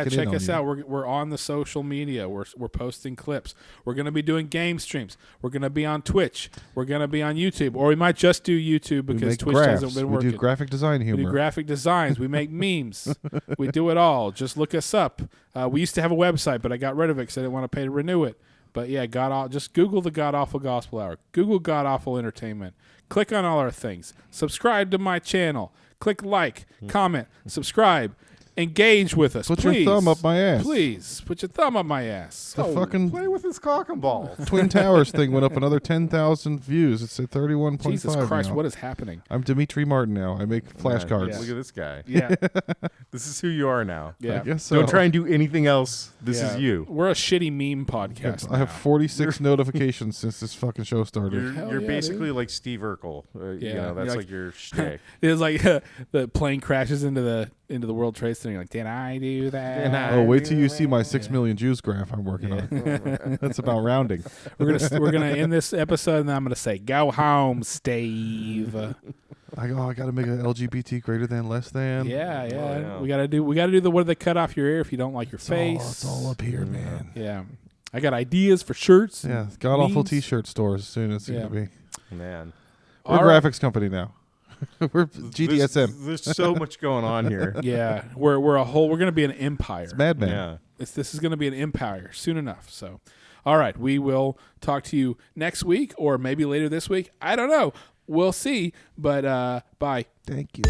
check us out. We're on the social media. We're posting clips. We're going to be doing game streams. We're going to be on Twitch. We're going to be on YouTube, or we might just do YouTube because we make Twitch graphs. hasn't been working. We do graphic design humor. We do graphic designs. We make memes. We do it all. Just look us up. We used to have a website, but I got rid of it because I didn't want to pay to renew it. But yeah, just Google the God Awful Gospel Hour. Google God Awful Entertainment. Click on all our things. Subscribe to my channel. Click like, comment, subscribe. Engage with us, Put please. your thumb up my ass. Please, put your thumb up my ass. The fucking Play with his cock and ball. Twin Towers thing went up another 10,000 views. It's at 31.5 Jesus Christ, now. what is happening? I'm Dimitri Martin now. I make flashcards. Yeah. Look at this guy. Yeah, This is who you are now. yeah. I guess so. Don't try and do anything else. This Yeah. is you. We're a shitty meme podcast. I have now. 46 notifications since this fucking show started. Hell You're yeah, basically like Steve Urkel. Yeah. That's You're like your shtick. It was like the plane crashes into the World Trade Center. You're like, did I do that? Did I? Oh, wait till you see my 6 million Jews graph I'm working on. That's about rounding. We're gonna end this episode, and I'm gonna say, "Go home, Steve." I got to make an LGBT greater than less than. Yeah. yeah. We gotta do the what do they cut off your ear if you don't like your face? It's all up here, man. Yeah. I got ideas for shirts. Yeah, God awful memes. T-shirt stores as soon as it's Yeah. going to be. Man. We're a All right. graphics company now. We're GDSM. There's so much going on here. Yeah, we're gonna be an empire. It's Madman. Yeah. This is gonna be an empire soon enough. So, all right, we will talk to you next week or maybe later this week. I don't know. We'll see. But bye. Thank you.